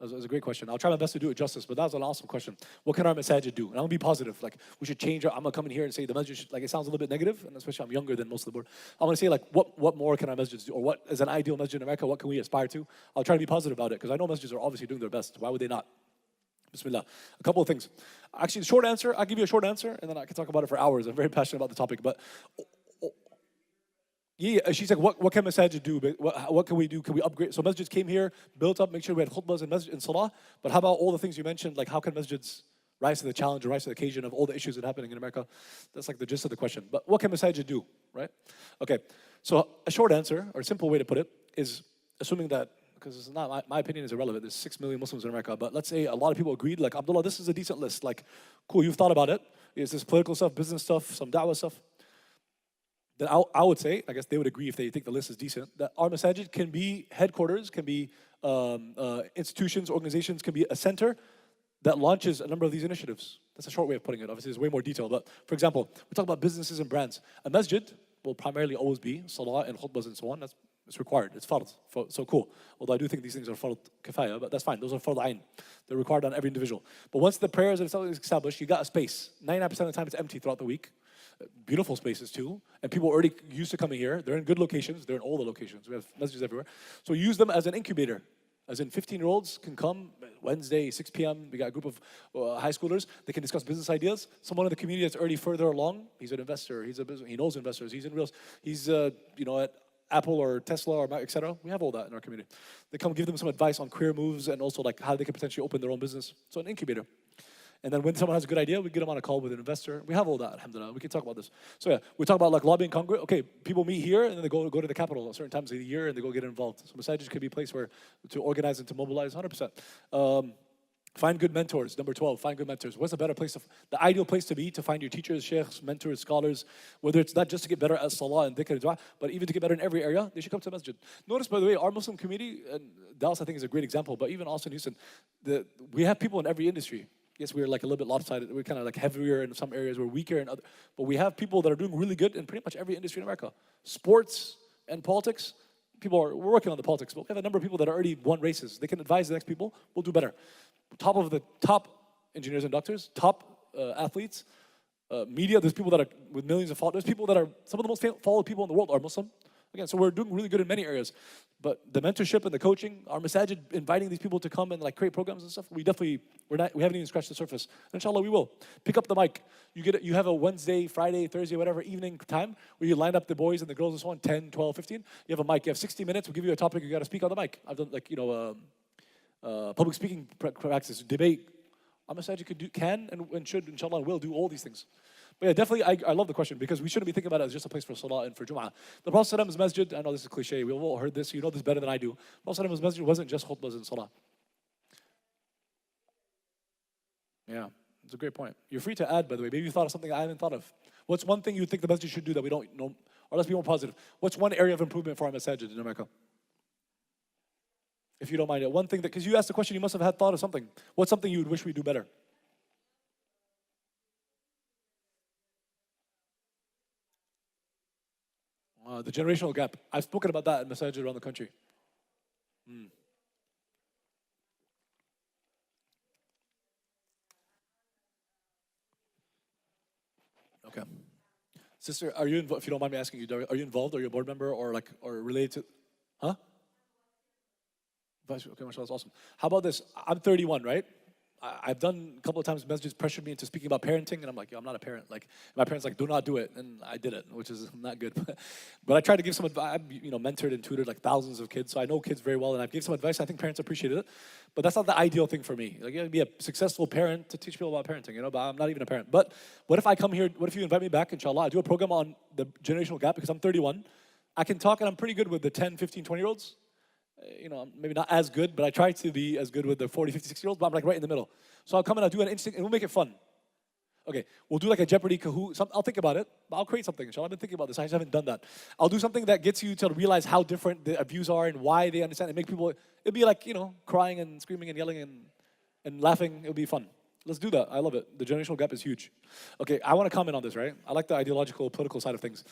That was a great question. I'll try my best to do it justice, but that was an awesome question. What can our masajid do? And I'm gonna be positive. Like we should change. I'm gonna come in here and say the masjid should, like it sounds a little bit negative, and especially I'm younger than most of the board. I'm gonna say like what more can our masjids do, or what is an ideal masjid in America? What can we aspire to? I'll try to be positive about it because I know masjids are obviously doing their best. Why would they not? Bismillah. A couple of things. Actually, the short answer. I'll give you a short answer, and then I can talk about it for hours. I'm very passionate about the topic, but. Yeah, she's like, what can masajid do? What can we do? Can we upgrade? So masjids came here, built up, make sure we had khutbahs and masjid and salah. But how about all the things you mentioned? Like, how can masjids rise to the challenge or rise to the occasion of all the issues that are happening in America? That's like the gist of the question. But what can masajid do, right? Okay, so a short answer, or a simple way to put it, is assuming that, because it's not, my opinion is irrelevant. There's 6 million Muslims in America. But let's say a lot of people agreed, like, Abdullah, this is a decent list. Like, cool, you've thought about it. Is this political stuff, business stuff, some da'wah stuff? Then I would say, I guess they would agree if they think the list is decent, that our masajid can be headquarters, can be institutions, organizations, can be a center that launches a number of these initiatives. That's a short way of putting it. Obviously, there's way more detail. But for example, we talk about businesses and brands. A masjid will primarily always be salah and khutbahs and so on. It's required. It's fard. So cool. Although I do think these things are fard kifaya, but that's fine. Those are fard ayn. They're required on every individual. But once the prayers are established, you got a space. 99% of the time it's empty throughout the week. Beautiful spaces too, and people are already used to coming here. They're in good locations. They're in all the locations. We have masjids everywhere. So use them as an incubator. As in 15-year-olds can come Wednesday, 6 p.m. We got a group of high schoolers. They can discuss business ideas. Someone in the community that's already further along, he's an investor, he knows investors, he's in real, he's at Apple or Tesla or etc. We have all that in our community. They come give them some advice on career moves and also like how they can potentially open their own business. So an incubator. And then when someone has a good idea, we get them on a call with an investor. We have all that, alhamdulillah. We can talk about this. So yeah, we talk about like lobbying Congress. Okay, people meet here and then they go to the capital at certain times of the year and they go get involved. So masajid could be a place where to organize and to mobilize 100%. Find good mentors. Number 12, find good mentors. What's a better place the ideal place to be to find your teachers, sheikhs, mentors, scholars, whether it's not just to get better at salah and dhikr and dua, but even to get better in every area, they should come to the masjid. Notice, by the way, our Muslim community, and Dallas I think is a great example, but even Austin, Houston, we have people in every industry. Yes, we're like a little bit lopsided. We're kind of like heavier in some areas. We're weaker in other. But we have people that are doing really good in pretty much every industry in America. Sports and politics, we're working on the politics, but we have a number of people that already won races. They can advise the next people. We'll do better. Top of the top engineers and doctors, top athletes, media. There's people that are with millions of followers. There's people that are some of the most followed people in the world are Muslim. Again, so we're doing really good in many areas. But the mentorship and the coaching, our masajid inviting these people to come and like create programs and stuff, we haven't even scratched the surface. Inshallah, we will. Pick up the mic. You have a Wednesday, Friday, Thursday, whatever evening time where you line up the boys and the girls and so on, 10, 12, 15. You have a mic. You have 60 minutes. We'll give you a topic. You got to speak on the mic. I've done public speaking practice, debate. Our masajid can and should, inshallah, will do all these things. But yeah, definitely, I love the question because we shouldn't be thinking about it as just a place for salah and for Jum'ah. The Prophet's masjid, I know this is cliche, we've all heard this, you know this better than I do. The Prophet's masjid wasn't just khutbahs and salah. Yeah, it's a great point. You're free to add, by the way. Maybe you thought of something I haven't thought of. What's one thing you think the masjid should do that we don't know? Or let's be more positive. What's one area of improvement for our masajid in America? If you don't mind it. One thing that, because you asked the question, you must have had thought of something. What's something you would wish we do better? The generational gap. I've spoken about that in masajid around the country. Okay. Sister, are you if you don't mind me asking you, are you involved? Are you a board member or related to, huh? Okay, mashallah, that's awesome. How about this? I'm 31, right? I've done a couple of times, masjids pressured me into speaking about parenting, and I'm like, yo, I'm not a parent. Like, my parents like, do not do it, and I did it, which is not good. But I tried to give some advice. I've mentored and tutored like thousands of kids, so I know kids very well, and I've given some advice. I think parents appreciated it, but that's not the ideal thing for me. Like, you gotta be a successful parent to teach people about parenting, but I'm not even a parent. But what if I come here, what if you invite me back, inshallah, I do a program on the generational gap because I'm 31. I can talk, and I'm pretty good with the 10, 15, 20-year-olds. Maybe not as good, but I try to be as good with the 40, 50, 60-year-olds, but I'm like right in the middle. So I'll come and I'll do an interesting, and we'll make it fun. Okay, we'll do like a Jeopardy Kahoot. I'll think about it, but I'll create something, inshallah. I've been thinking about this. I just haven't done that. I'll do something that gets you to realize how different the views are and why they understand and make people, it'll be like, crying and screaming and yelling and laughing. It'll be fun. Let's do that. I love it. The generational gap is huge. Okay, I want to comment on this, right? I like the ideological, political side of things.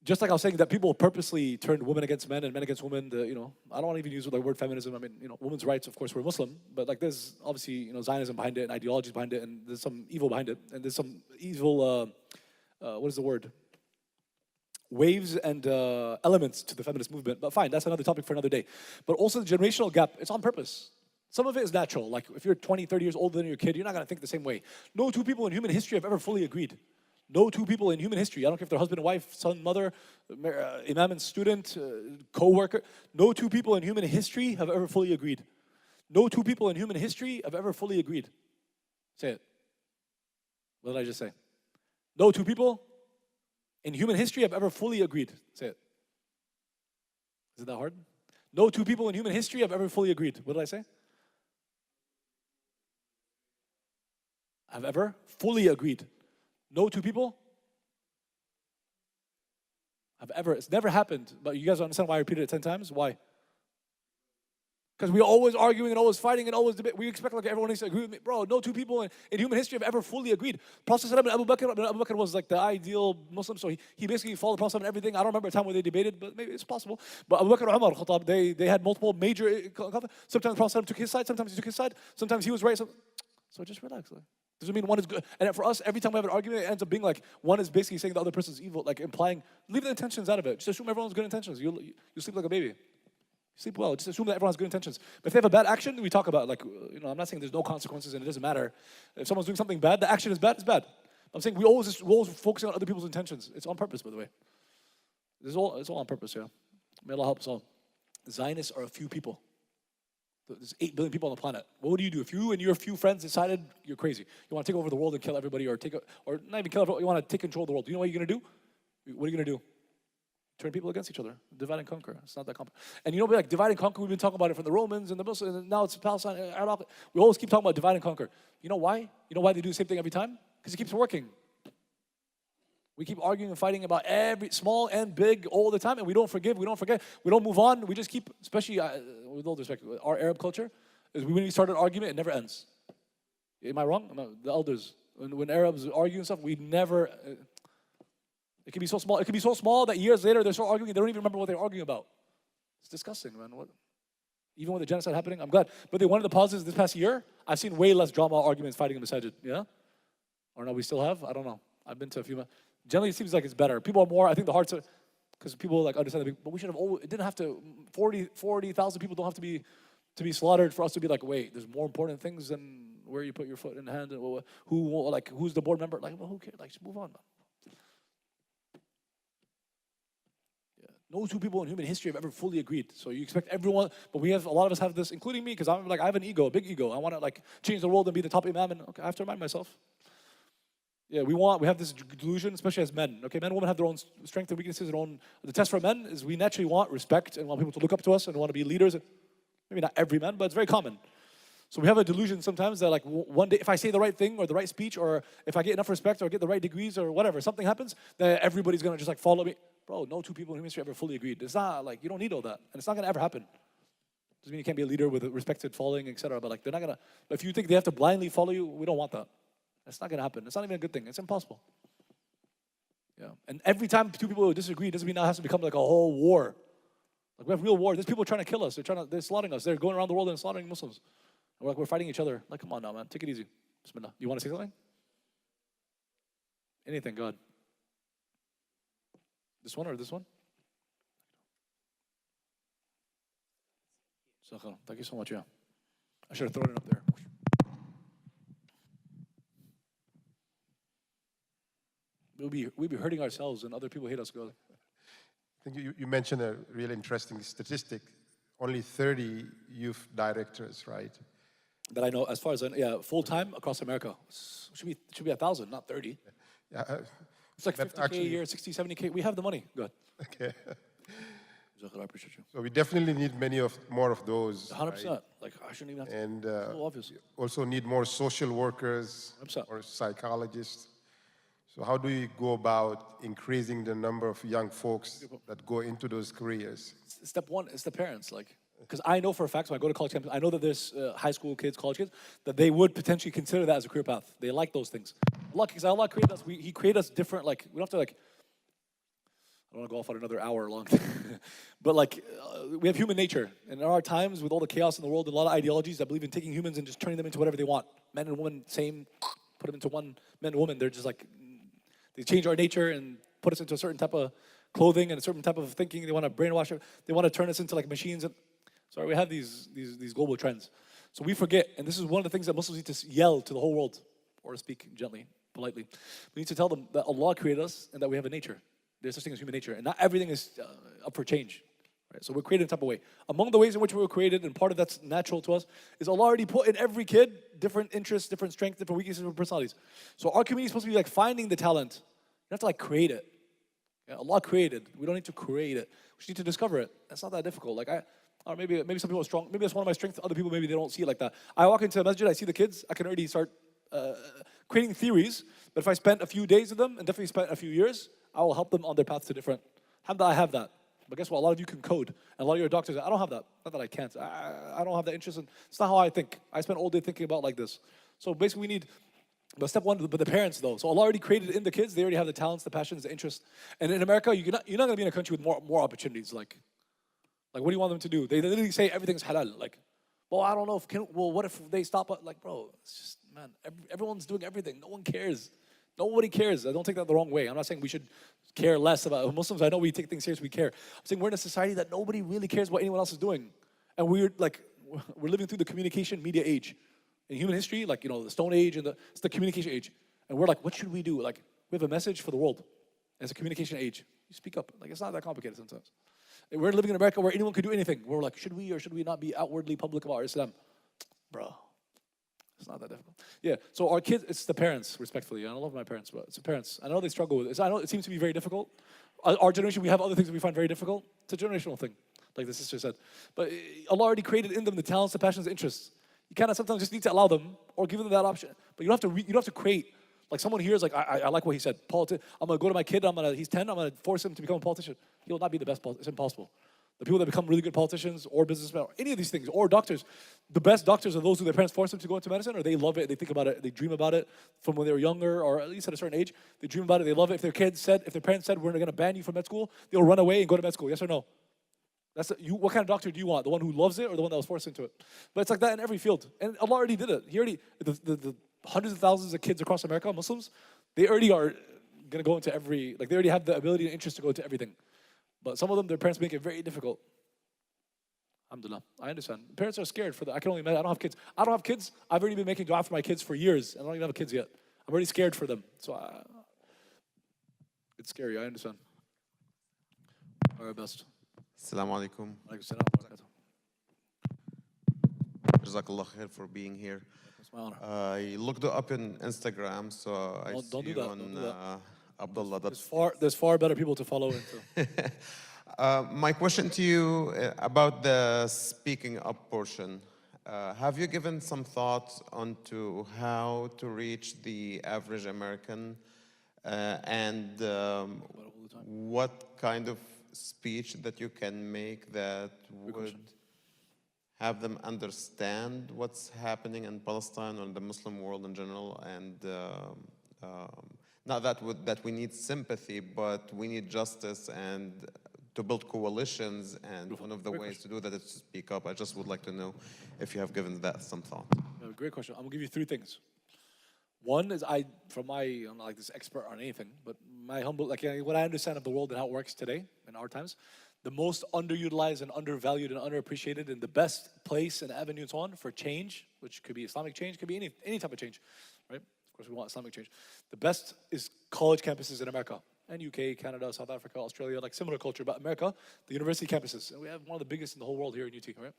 Just like I was saying that people purposely turned women against men and men against women, I don't want to even use the word feminism. I mean, women's rights, of course, we're Muslim, but like there's obviously, Zionism behind it and ideologies behind it, and there's some evil behind it, and there's some evil, what is the word? Waves and elements to the feminist movement. But fine, that's another topic for another day. But also the generational gap, it's on purpose. Some of it is natural. Like if you're 20, 30 years older than your kid, you're not going to think the same way. No two people in human history have ever fully agreed. No two people in human history, I don't care if they're husband and wife, son, mother, imam and student, co-worker. No two people in human history have ever fully agreed. No two people in human history have ever fully agreed. Say it. What did I just say? No two people in human history have ever fully agreed. Say it. Is it that hard? No two people in human history have ever fully agreed. What did I say? Have ever fully agreed. No two people have ever, it's never happened, but you guys understand why I repeated it 10 times? Why? Because we're always arguing and always fighting and always debate. We expect like everyone needs to agree with me. Bro, no two people in human history have ever fully agreed. Prophet ﷺ and Abu Bakr was like the ideal Muslim, so he basically followed the Prophet and everything. I don't remember a time where they debated, but maybe it's possible. But Abu Bakr and Umar, Khattab, they had multiple major conflicts. Sometimes the Prophet ﷺ took his side, sometimes he took his side, sometimes he was right. So just relax. Doesn't mean one is good. And for us, every time we have an argument, it ends up being like one is basically saying the other person's evil, like implying, leave the intentions out of it. Just assume everyone's good intentions. You sleep like a baby. You sleep well. Just assume that everyone has good intentions. But if they have a bad action, we talk about I'm not saying there's no consequences and it doesn't matter. If someone's doing something bad, the action is bad, it's bad. I'm saying we're always focusing on other people's intentions. It's on purpose, by the way. It's all on purpose, yeah. May Allah help us all. Zionists are a few people. There's 8 billion people on the planet. What would you do if you and your few friends decided you're crazy? You want to take over the world and kill everybody, or not even kill everybody, you want to take control of the world. Do you know what you're going to do? What are you going to do? Turn people against each other. Divide and conquer. It's not that complex. And like divide and conquer, we've been talking about it from the Romans and the Muslims, and now it's Palestine, Iraq. We always keep talking about divide and conquer. You know why? You know why they do the same thing every time? Because it keeps working. We keep arguing and fighting about every small and big all the time, and we don't forgive, we don't forget, we don't move on. We just keep, especially with all respect, our Arab culture, is when we start an argument, it never ends. Am I wrong? The elders, when Arabs argue and stuff, we never. It can be so small. It can be so small that years later they're still arguing. They don't even remember what they're arguing about. It's disgusting, man. Even with the genocide happening, I'm glad. But one of the positives this past year, I've seen way less drama, arguments, fighting in the masajid. Yeah, or no, we still have. I don't know. I've been to a few. Generally, it seems like it's better. People are more. I think the hearts are. Because people like understand that, but we should have always, it didn't have to, 40,000 people don't have to be slaughtered for us to be like, wait, there's more important things than where you put your foot and hand, and who's the board member? Like, well, who cares? Like, just move on, man. Yeah. No two people in human history have ever fully agreed. So you expect everyone, but a lot of us have this, including me, because I'm like, I have an ego, a big ego. I want to like change the world and be the top imam, and okay, I have to remind myself. Yeah, we have this delusion, especially as men. Okay, men and women have their own strengths and weaknesses. The test for men is we naturally want respect and want people to look up to us and want to be leaders. Maybe not every man, but it's very common. So we have a delusion sometimes that like one day if I say the right thing or the right speech or if I get enough respect or get the right degrees or whatever, something happens, then everybody's going to just like follow me. Bro, no two people in human history ever fully agreed. It's not like, you don't need all that. And it's not going to ever happen. Doesn't mean you can't be a leader with a respected following, etc. But like they're not going to, but if you think they have to blindly follow you, we don't want that. That's not going to happen. It's not even a good thing. It's impossible. Yeah. And every time two people disagree, doesn't mean that has to become like a whole war. Like we have real war. There's people trying to kill us. They're slaughtering us. They're going around the world and slaughtering Muslims. And we're fighting each other. Like, come on now, man. Take it easy. Bismillah. You want to say something? Anything, God. This one or this one? Thank you so much, yeah. I should have thrown it up there. We'll be hurting ourselves and other people hate us. Go. I think you mentioned a really interesting statistic. Only 30 youth directors, right? That I know, as far as full-time across America. It should be 1,000, not 30. Yeah, it's like 50K a year, 60, 70K. We have the money. Good. Okay. I appreciate you. So we definitely need more of those. 100%. Right? Like, I shouldn't even have to. And so obvious. also need more social workers 100%. or psychologists. So how do you go about increasing the number of young folks that go into those careers? Step one is the parents, like, because I know for a fact, when I go to college campus, I know that there's high school kids, college kids, that they would potentially consider that as a career path. They like those things. Because Allah created us, He created us different, like, we don't have to, like, I don't want to go off on another hour long thing. But, like, we have human nature. And in our times, with all the chaos in the world, and a lot of ideologies that believe in taking humans and just turning them into whatever they want. Men and women, same, put them into one, men and women, they're just like, they change our nature and put us into a certain type of clothing and a certain type of thinking. They want to brainwash it. They want to turn us into like machines. And so we have these global trends. So we forget, and this is one of the things that Muslims need to yell to the whole world, or speak gently, politely. We need to tell them that Allah created us and that we have a nature. There's such thing as human nature, and not everything is up for change. Right? So we're created in a type of way. Among the ways in which we were created, and part of that's natural to us, is Allah already put in every kid different interests, different strengths, different weaknesses, different personalities. So our community is supposed to be like finding the talent. You have to like create it. Yeah, Allah created. We don't need to create it. We just need to discover it. That's not that difficult. Like or maybe some people are strong. Maybe that's one of my strengths. Other people, maybe they don't see it like that. I walk into a masjid, I see the kids, I can already start creating theories. But if I spent a few days with them, and definitely spent a few years, I will help them on their path to different. Alhamdulillah, I have that. But guess what? A lot of you can code. And a lot of your doctors, I don't have that. Not that I can't. I don't have that interest in. It's not how I think. I spend all day thinking about like this. So basically we need, but step one, but the parents though. So Allah already created in the kids. They already have the talents, the passions, the interests. And in America, you're not going to be in a country with more opportunities. Like what do you want them to do? They literally say everything's halal. Like, well, I don't know what if they stop? Like, bro, it's just, man, everyone's doing everything. No one cares. Nobody cares. I don't take that the wrong way. I'm not saying we should care less about Muslims. I know we take things seriously. We care. I'm saying we're in a society that nobody really cares what anyone else is doing, and we're living through the communication media age. In human history, like, the Stone Age and it's the communication age, and we're like, what should we do? Like, we have a message for the world. And it's a communication age. You speak up. Like, it's not that complicated sometimes. And we're living in America where anyone can do anything. We're like, should we or should we not be outwardly public about our Islam? Bro. It's not that difficult. Yeah, so our kids, it's the parents, respectfully. I love my parents, but it's the parents. I know they struggle with it. I know it seems to be very difficult. Our generation, we have other things that we find very difficult. It's a generational thing, like the sister said. But Allah already created in them the talents, the passions, the interests. You kind of sometimes just need to allow them or give them that option. But you don't have to create. Like someone here is like, I like what he said. I'm going to go to my kid, he's 10, I'm going to force him to become a politician. He will not be the best politician. It's impossible. The people that become really good politicians or businessmen or any of these things, or doctors, the best doctors are those who their parents force them to go into medicine, or they love it, they think about it, they dream about it from when they were younger, or at least at a certain age. They dream about it, they love it. If their parents said, we're going to ban you from med school, they'll run away and go to med school, yes or no? What kind of doctor do you want? The one who loves it or the one that was forced into it? But it's like that in every field. And Allah already did it. The hundreds of thousands of kids across America, Muslims, they already are going to go into they already have the ability and interest to go into everything. But some of them, their parents make it very difficult. Alhamdulillah, I understand. Parents are scared for that. I can only imagine. I don't have kids. I don't have kids. I've already been making dua for my kids for years, and I don't even have kids yet. I'm already scared for them. So it's scary. I understand. Our best. Assalamu alaikum. Alaikum salam wa barakatuh. Jazakallah khair for being here. It's my honor. I looked up in Instagram, so I Don't see do you that, on don't do that. Abdullah. There's far better people to follow into. My question to you about the speaking up portion. Have you given some thought onto how to reach the average American and what kind of speech that you can make that would have them understand what's happening in Palestine or in the Muslim world in general, and not that we need sympathy, but we need justice and to build coalitions, and one of the ways to do that is to speak up. I just would like to know if you have given that some thought. Great question. I'm gonna give you three things. One is I'm not like this expert on anything, but my humble, what I understand of the world and how it works today in our times, the most underutilized and undervalued and underappreciated and the best place and avenue and so on for change, which could be Islamic change, could be any type of change, right? Of course, we want Islamic change. The best is college campuses in America and UK, Canada, South Africa, Australia, like similar culture, but America, the university campuses. And we have one of the biggest in the whole world here in UT, right?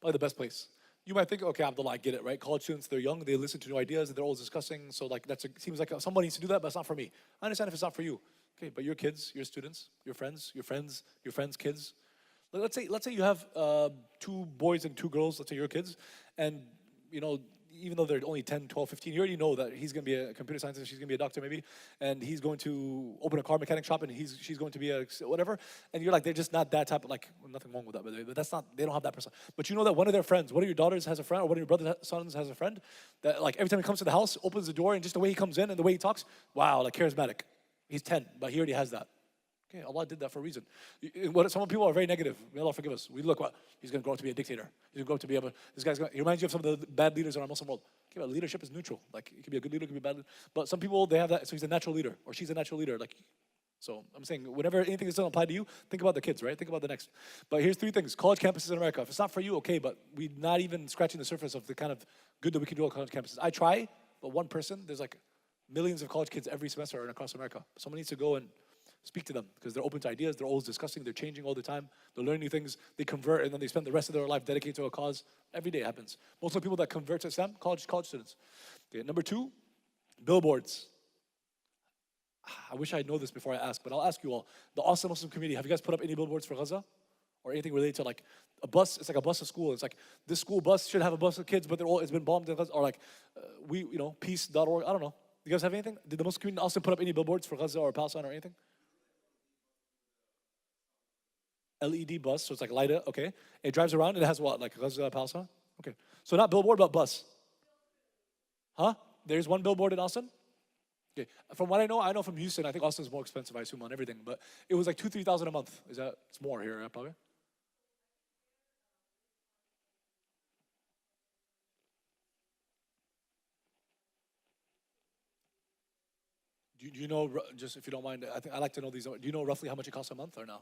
Probably the best place. You might think, okay, Abdullah, I get it, right? College students, they're young, they listen to new ideas, and they're always discussing. So like seems like somebody needs to do that, but it's not for me. I understand if it's not for you. Okay, but your kids, your students, your friends, your friends' kids. Let's say you have 2 boys and 2 girls, let's say your kids, and even though they're only 10, 12, 15, you already know that he's going to be a computer scientist, she's going to be a doctor maybe, and he's going to open a car mechanic shop, and she's going to be a whatever, and you're like, they're just not that type of, nothing wrong with that, but that's not, they don't have that person. But you know that one of their friends, one of your daughters has a friend, or one of your brother's sons has a friend, that every time he comes to the house, opens the door, and just the way he comes in and the way he talks, wow, charismatic. He's 10, but he already has that. Okay, Allah did that for a reason. Some people are very negative. May Allah forgive us. We look, he's going to grow up to be a dictator. He's going to grow up to be he reminds you of some of the bad leaders in our Muslim world. Okay, but leadership is neutral. It could be a good leader, it could be a bad leader. But some people, they have that, so he's a natural leader, or she's a natural leader. So I'm saying, whenever anything doesn't apply to you, think about the kids, right? Think about the next. But here's 3 things. College campuses in America. If it's not for you, okay, but we're not even scratching the surface of the kind of good that we can do on college campuses. I try, but one person, there's millions of college kids every semester across America. Someone needs to go and speak to them because they're open to ideas, they're always discussing, they're changing all the time, they're learning new things, they convert, and then they spend the rest of their life dedicated to a cause. Every day it happens. Most of the people that convert to Islam, college students. Okay, number 2, billboards. I wish I know this before I ask, but I'll ask you all. The Austin Muslim community, have you guys put up any billboards for Gaza? Or anything related to a bus? It's like a bus to school. It's like this school bus should have a bus of kids, but it's been bombed in Gaza. Or peace.org. I don't know. You guys have anything? Did the Muslim community in Austin put up any billboards for Gaza or Palestine or anything? LED bus, so it's light up, okay. It drives around and it has what, Gaza, Palestine? Okay. So not billboard, but bus. Huh? There's one billboard in Austin? Okay. From what I know from Houston, I think Austin's more expensive, I assume, on everything, but it was $2,000-3,000 a month. It's more here, probably? Do you know, just if you don't mind, I like to know these, do you know roughly how much it costs a month or no?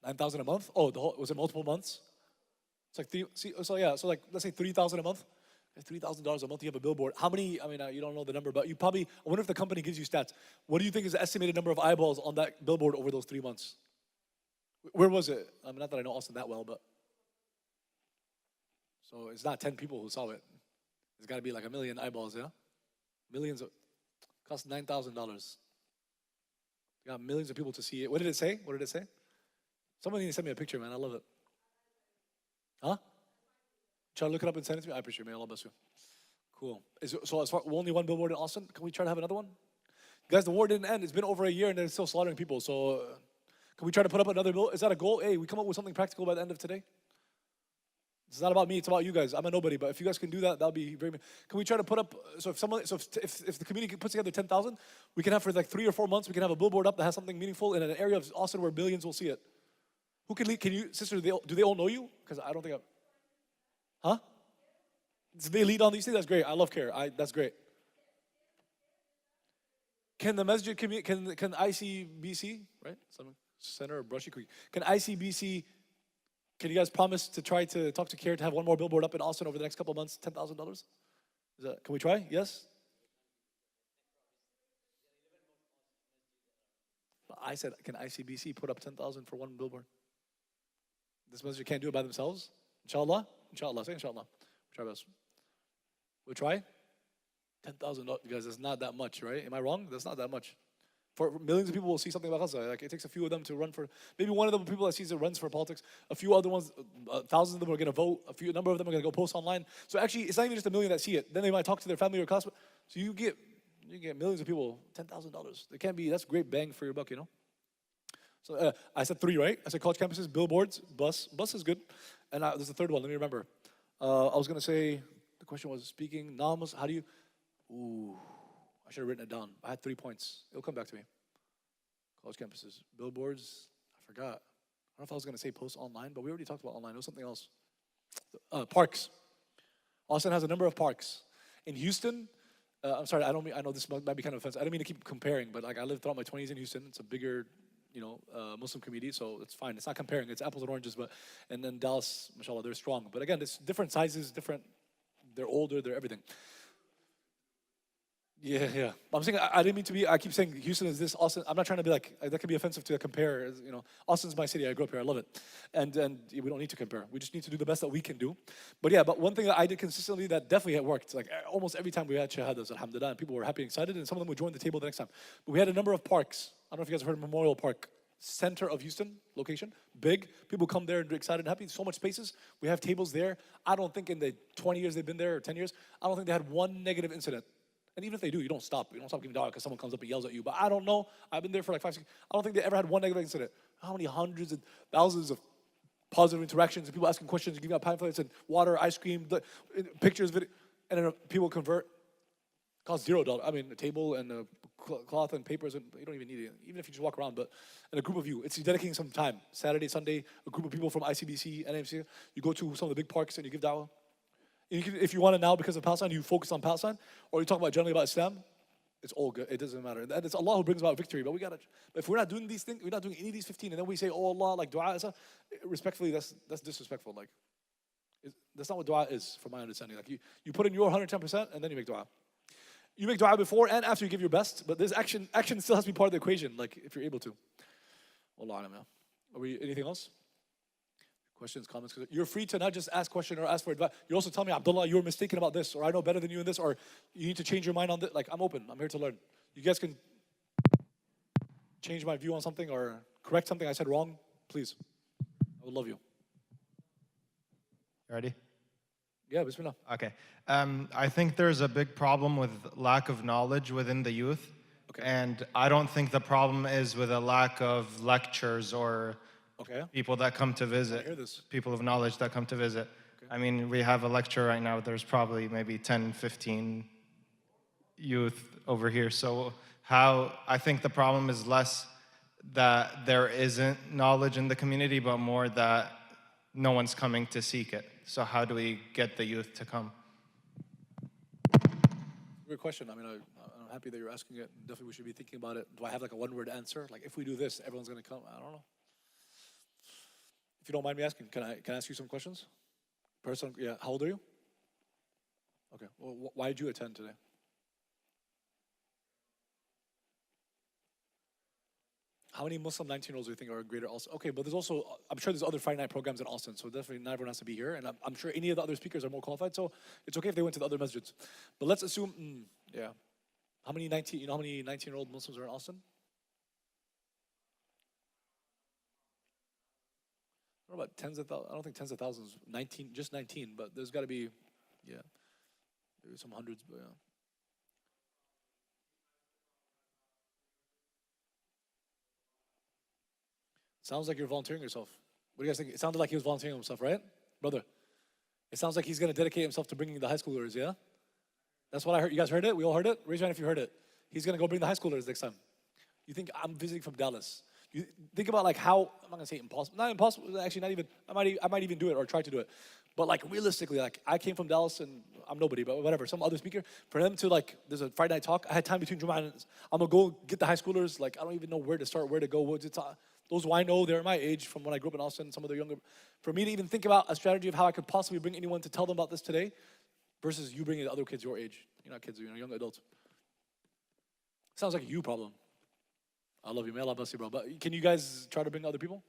9,000 a month? Oh, was it multiple months? It's let's say 3,000 a month. $3,000 a month, you have a billboard. How many, you don't know the number, but I wonder if the company gives you stats. What do you think is the estimated number of eyeballs on that billboard over those 3 months? Where was it? Not that I know Austin that well, but. So it's not 10 people who saw it. It's got to be 1 million eyeballs, yeah? Millions of, cost $9,000. You got millions of people to see it. What did it say? Somebody need to send me a picture, man. I love it. Huh? Try to look it up and send it to me. I appreciate it, man. Allah bless you. Cool. So as far only one billboard in Austin, can we try to have another one? Guys, the war didn't end. It's been over a year and they're still slaughtering people. So can we try to put up another bill? Is that a goal? Hey, we come up with something practical by the end of today? It's not about me, it's about you guys. I'm a nobody, but if you guys can do that, that'll be very. Can we try to put up? So if the community puts together 10,000, we can have for 3 or 4 months. We can have a billboard up that has something meaningful in an area of Austin where billions will see it. Who can lead? Can you, sister? Do they all know you? Because I don't think Huh? So they lead on these things. That's great. I love care. That's great. Can the masjid, can ICBC, right? Islamic Center or Brushy, can ICBC, can you guys promise to try to talk to CARE to have one more billboard up in Austin over the next couple of months, $10,000? Is that, can we try? Yes? I said, can ICBC put up 10,000 for one billboard? This masjid can't do it by themselves? Inshallah? Inshallah. Say inshallah. We'll try best. We'll try? $10,000, guys, that's not that much, right? Am I wrong? That's not that much. For millions of people will see something about Gaza. Like, it takes a few of them to run for, maybe one of the people that sees it runs for politics. A few other ones, thousands of them are going to vote. A number of them are going to go post online. So actually, it's not even just a million that see it. Then they might talk to their family or classmates. So you get millions of people, $10,000. It can't be, that's great bang for your buck, you know? So I said 3, right? I said college campuses, billboards, bus. Bus is good. And there's a third one, let me remember. I was going to say, the question was speaking, namus, how do you, ooh, I should have written it down. I had 3 points. It'll come back to me. College campuses, billboards, I forgot. I don't know if I was going to say post online, but we already talked about online. It was something else. Parks. Austin has a number of parks. In Houston, I'm sorry, I know this might be kind of offensive. I don't mean to keep comparing, but like I lived throughout my 20s in Houston. It's a bigger, Muslim community, so it's fine. It's not comparing. It's apples and oranges, and then Dallas, mashallah, they're strong. But again, it's different sizes, they're older, they're everything. Yeah. I'm saying, I didn't mean to be, I keep saying Houston is this, Austin. I'm not trying to be like, that could be offensive to compare. Austin's my city. I grew up here. I love it. And we don't need to compare. We just need to do the best that we can do. But one thing that I did consistently that definitely had worked, like almost every time we had shahadas, alhamdulillah, and people were happy and excited, and some of them would join the table the next time. But we had a number of parks. I don't know if you guys have heard of Memorial Park. Center of Houston, location, big. People come there and be excited and happy. So much spaces. We have tables there. I don't think in the 20 years they've been there, or 10 years, I don't think they had one negative incident. And even if they do, you don't stop. You don't stop giving dawah because someone comes up and yells at you. But I don't know. I've been there for like 5, 6. I don't think they ever had one negative incident. How many hundreds and thousands of positive interactions and people asking questions, giving out pamphlets and water, ice cream, pictures, video, and then people convert. Costs $0. I mean, a table and a cloth and papers, and you don't even need it. Even if you just walk around, but in a group of you, it's dedicating some time. Saturday, Sunday, a group of people from ICBC, NMC, you go to some of the big parks and you give dawah. If you want to now, because of Palestine, you focus on Palestine, or you talk about generally about Islam, it's all good. It doesn't matter. And it's Allah who brings about victory. But if we're not doing these things, we're not doing any of these 15, and then we say, oh Allah, like dua, respectfully, that's disrespectful. Like, that's not what dua is, from my understanding. Like you put in your 110%, and then you make dua. You make dua before and after you give your best, but this action still has to be part of the equation. Like if you're able to. Allah alam. Are we anything else? Questions, comments? You're free to not just ask question or ask for advice. You also tell me, Abdullah, you're mistaken about this, or I know better than you in this, or you need to change your mind on this. Like, I'm open. I'm here to learn. You guys can change my view on something or correct something I said wrong. Please. I would love you. Ready? Yeah, bismillah. Okay. I think there's a big problem with lack of knowledge within the youth. Okay. And I don't think the problem is with a lack of lectures or people that come to visit, I hear this. people of knowledge that come to visit. Okay. I mean, we have a lecture right now. There's probably maybe 10, 15 youth over here. So I think the problem is less that there isn't knowledge in the community, but more that no one's coming to seek it. So how do we get the youth to come? Great question. I mean, I'm happy that you're asking it. Definitely we should be thinking about it. Do I have like a one-word answer? Like if we do this, everyone's going to come? I don't know. If you don't mind me asking, can I ask you some questions? Yeah, how old are you? Okay, well, why did you attend today? How many Muslim 19-year-olds do you think are greater Austin? Okay, but there's also, I'm sure there's other Friday night programs in Austin, so definitely not everyone has to be here, and I'm sure any of the other speakers are more qualified, so it's okay if they went to the other masjids. But let's assume, how many 19-year-old Muslims are in Austin? I don't know about tens of thousands. I don't think tens of thousands. 19, just 19. But there's got to be, maybe some hundreds. But yeah. Sounds like you're volunteering yourself. What do you guys think? It sounded like he was volunteering himself, right, brother? It sounds like he's going to dedicate himself to bringing the high schoolers. Yeah, that's what I heard. You guys heard it? We all heard it. Raise your hand if you heard it. He's going to go bring the high schoolers next time. You think I'm visiting from Dallas? You think about like how, I'm not gonna say impossible, not impossible, actually not even, I might even do it or try to do it. But like realistically, like I came from Dallas and I'm nobody, but whatever, some other speaker, for them to like, there's a Friday night talk, I had time between Jum'ah and I'm gonna go get the high schoolers, like I don't even know where to start, where to go, what to talk. Those who I know, they're my age from when I grew up in Austin, some of the younger. For me to even think about a strategy of how I could possibly bring anyone to tell them about this today versus you bringing other kids your age. You're not kids, you're young adults. Sounds like a you problem. I love you, may Allah bless you, bro. But can you guys try to bring other people?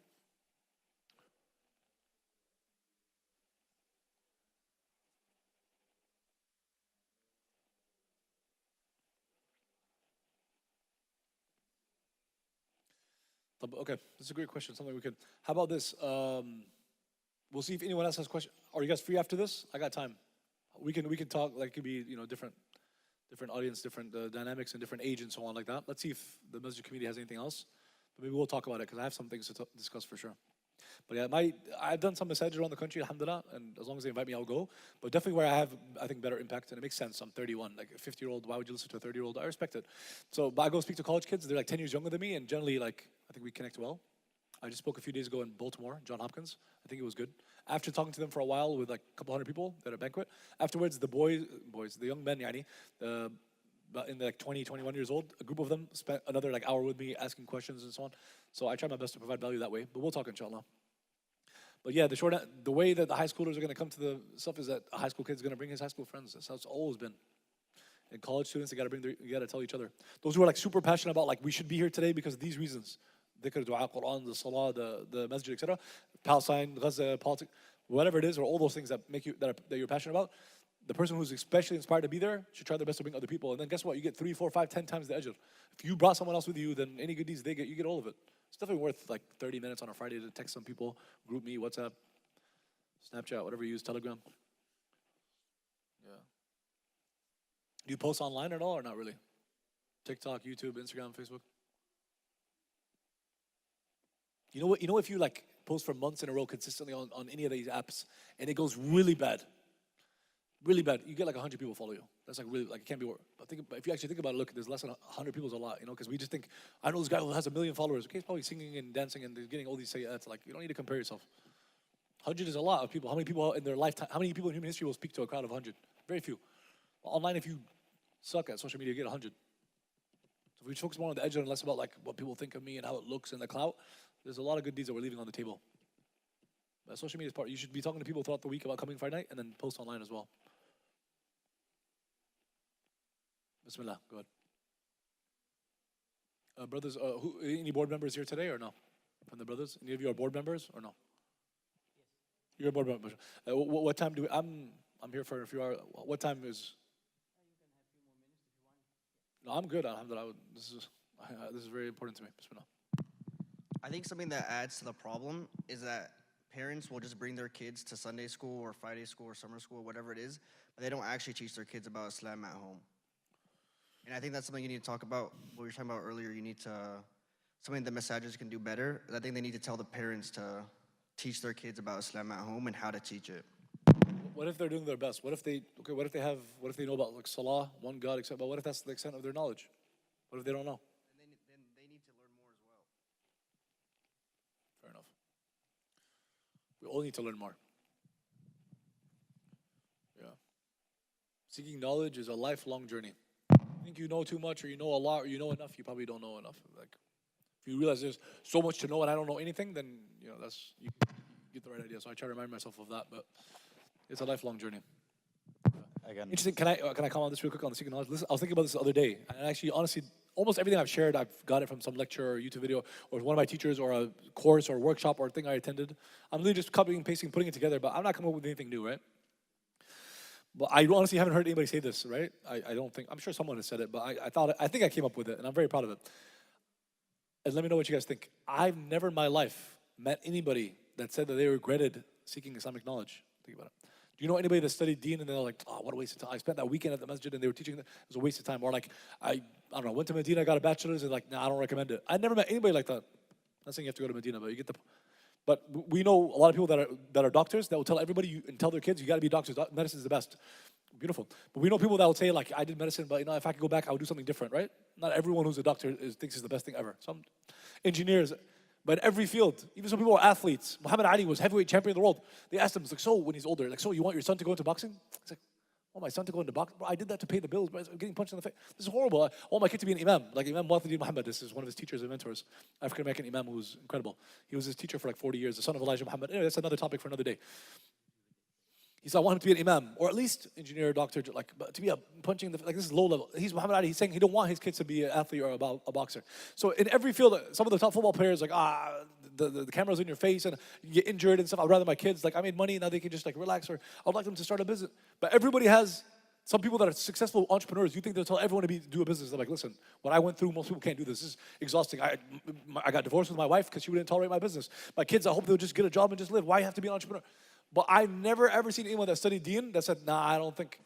Okay, this is a great question. Something we could. How about this? We'll see if anyone else has questions. Are you guys free after this? I got time. We can talk. Like it could be different audience, different dynamics, and different age and so on like that. Let's see if the masjid community has anything else. But maybe we'll talk about it because I have some things to discuss for sure. But yeah, I've done some masajid around the country, alhamdulillah, and as long as they invite me, I'll go. But definitely where I have, I think, better impact, and it makes sense. I'm 31, like a 50-year-old, why would you listen to a 30-year-old? I respect it. So, but I go speak to college kids, they're like 10 years younger than me, and generally, like, I think we connect well. I just spoke a few days ago in Baltimore, John Hopkins. I think it was good. After talking to them for a while with like a couple hundred people at a banquet, afterwards the boys, the young men, in like 20, 21 years old, a group of them spent another like hour with me asking questions and so on. So I try my best to provide value that way, but we'll talk inshallah. But yeah, the way that the high schoolers are going to come to the stuff is that a high school kid's going to bring his high school friends. That's how it's always been. And college students, they got to tell each other. Those who are like super passionate about like we should be here today because of these reasons. Dhikr, dua, Quran, the salah, the masjid, etc. Palestine, Gaza, politics, whatever it is, or all those things that make you that you're passionate about. The person who's especially inspired to be there should try their best to bring other people. And then guess what? You get 3, 4, 5, 10 times the ajr. If you brought someone else with you, then any good deeds they get, you get all of it. It's definitely worth like 30 minutes on a Friday to text some people, group me, WhatsApp, Snapchat, whatever you use, Telegram. Yeah. Do you post online at all or not really? TikTok, YouTube, Instagram, Facebook? You know if you like post for months in a row consistently on any of these apps and it goes really bad, you get like 100 people follow you. That's like really, like it can't be worse. But if you actually think about it, look, there's less than 100 people is a lot, because we just think, I know this guy who has 1 million followers. Okay, he's probably singing and dancing and getting all these sayyats. Like, you don't need to compare yourself. 100 is a lot of people. How many people in their lifetime, how many people in human history will speak to a crowd of 100? Very few. Online, if you suck at social media, you get 100. So if we focus more on the edge and less about like what people think of me and how it looks and the clout, there's a lot of good deeds that we're leaving on the table. But social media is part. You should be talking to people throughout the week about coming Friday night and then post online as well. Bismillah, go ahead. Brothers, any board members here today or no? From the brothers? Any of you are board members or no? Yes. You're a board member. What time do we, I'm here for a few hours. What time is? No, I'm good. Alhamdulillah. This is very important to me. Bismillah. I think something that adds to the problem is that parents will just bring their kids to Sunday school or Friday school or summer school, whatever it is, but they don't actually teach their kids about Islam at home. And I think that's something you need to talk about. What we were talking about earlier, you need to, something the messages can do better. I think they need to tell the parents to teach their kids about Islam at home and how to teach it. What if they're doing their best? What if they know about like Salah, one God, except, but what if that's the extent of their knowledge? What if they don't know? Then they need to learn more as well. Fair enough. We all need to learn more. Yeah. Seeking knowledge is a lifelong journey. You think you know too much or you know a lot or you know enough, you probably don't know enough. Like, if you realize there's so much to know and I don't know anything, then, you get the right idea. So I try to remind myself of that, but it's a lifelong journey. Again, Interesting, can I comment on this real quick on the seeking knowledge? Listen, I was thinking about this the other day, and actually, honestly, almost everything I've shared, I've got it from some lecture or YouTube video, or one of my teachers, or a course, or workshop, or thing I attended. I'm really just copying and pasting, putting it together, but I'm not coming up with anything new, right? But I honestly haven't heard anybody say this, right? I don't think, I'm sure someone has said it, but I think I came up with it, and I'm very proud of it. And let me know what you guys think. I've never in my life met anybody that said that they regretted seeking Islamic knowledge. Think about it. Do you know anybody that studied Deen and they're like, oh, what a waste of time. I spent that weekend at the masjid and they were teaching, it was a waste of time. Or like, I don't know, went to Medina, got a bachelor's and like, nah, I don't recommend it. I never met anybody like that. I'm not saying you have to go to Medina, but you get the, but we know a lot of people that are doctors that will tell everybody and tell their kids, you gotta be doctors, medicine is the best. Beautiful. But we know people that will say like, I did medicine, but if I could go back, I would do something different, right? Not everyone who's a doctor thinks it's the best thing ever. Some engineers, But in every field, even some people are athletes. Muhammad Ali was heavyweight champion of the world. They asked him, it's like, so when he's older, like, so you want your son to go into boxing? It's like, oh, my son to go into boxing? Bro, I did that to pay the bills, but I'm getting punched in the face. This is horrible. I want my kid to be an imam. Like Imam Muhammad Muhammad, this is one of his teachers and mentors. African-American imam who's incredible. He was his teacher for like 40 years, the son of Elijah Muhammad. Anyway, that's another topic for another day. He said, I want him to be an imam, or at least engineer, doctor, like, but to be a punching, like this is low level. He's Muhammad Ali, he's saying he don't want his kids to be an athlete or a boxer. So in every field, some of the top football players, like, the camera's in your face and you get injured and stuff. I'd rather my kids, like, I made money, now they can just like relax, or I'd like them to start a business. But everybody has, some people that are successful entrepreneurs, you think they'll tell everyone to do a business. They're like, listen, what I went through, most people can't do this. This is exhausting. I got divorced with my wife because she wouldn't tolerate my business. My kids, I hope they'll just get a job and just live. Why you have to be an entrepreneur? But I've never ever seen anyone that studied Deen that said, nah, I don't think.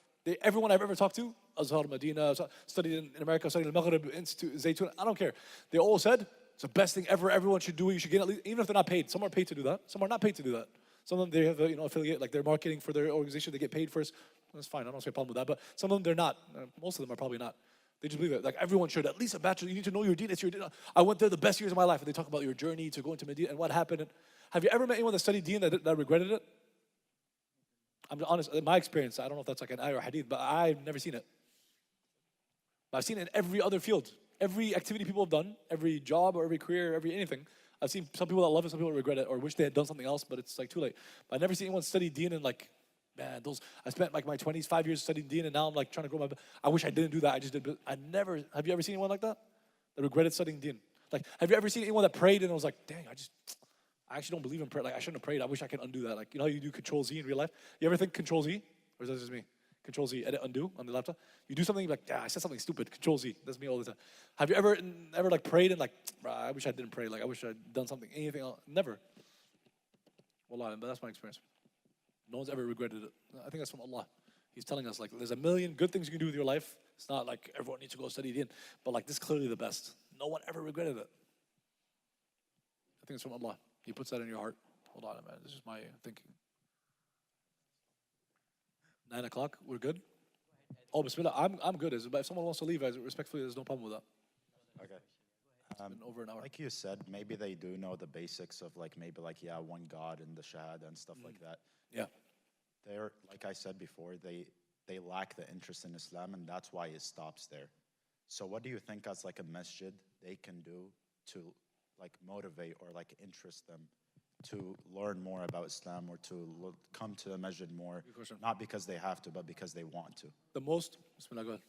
Everyone I've ever talked to, Azhar, Medina, studied in America, studied in the Maghrib Institute, Zaytun, I don't care. They all said, it's the best thing ever, everyone should do it, you should get at least, even if they're not paid. Some are paid to do that, some are not paid to do that. Some of them, they have a affiliate, like they're marketing for their organization, they get paid first. That's fine, I don't see a problem with that, but some of them, they're not. Most of them are probably not. They just believe it. Like everyone should, at least a bachelor, you need to know your Deen, it's your Deen. I went there the best years of my life, and they talk about your journey to go into Medina and what happened. And have you ever met anyone that studied Deen that regretted it? I'm honest, in my experience, I don't know if that's like an ayah or hadith, but I've never seen it. But I've seen it in every other field. Every activity people have done, every job or every career, every anything. I've seen some people that love it, some people that regret it, or wish they had done something else, but it's like too late. But I've never seen anyone study Deen and like, man, I spent like my 20s, 5 years studying Deen, and now I'm like trying to grow I wish I didn't do that, I just did. Have you ever seen anyone like that? That regretted studying Deen? Like, have you ever seen anyone that prayed and was like, dang, I actually don't believe in prayer. Like, I shouldn't have prayed. I wish I could undo that. Like, you know how you do Control Z in real life? You ever think Control Z? Or is that just me? Control Z, edit, undo on the laptop. You do something, you're like, yeah, I said something stupid. Control Z. That's me all the time. Have you ever like prayed and like, I wish I didn't pray. Like, I wish I'd done something, anything else? Never. Wallah, but that's my experience. No one's ever regretted it. I think that's from Allah. He's telling us, like, there's a million good things you can do with your life. It's not like everyone needs to go study Deen, but like, this is clearly the best. No one ever regretted it. I think it's from Allah. He puts that in your heart. Hold on, man. This is my thinking. 9 o'clock, we're good? Oh, bismillah, I'm good. But if someone wants to leave, respectfully, there's no problem with that. Okay. It's been over an hour. Like you said, maybe they do know the basics of like maybe like one God and the Shahada and stuff like that. Yeah. They're, like I said before, they lack the interest in Islam, and that's why it stops there. So what do you think as like a masjid they can do to like motivate or like interest them to learn more about Islam, or to come to the masjid more, not because they have to, but because they want to? The most, bismillah, go ahead.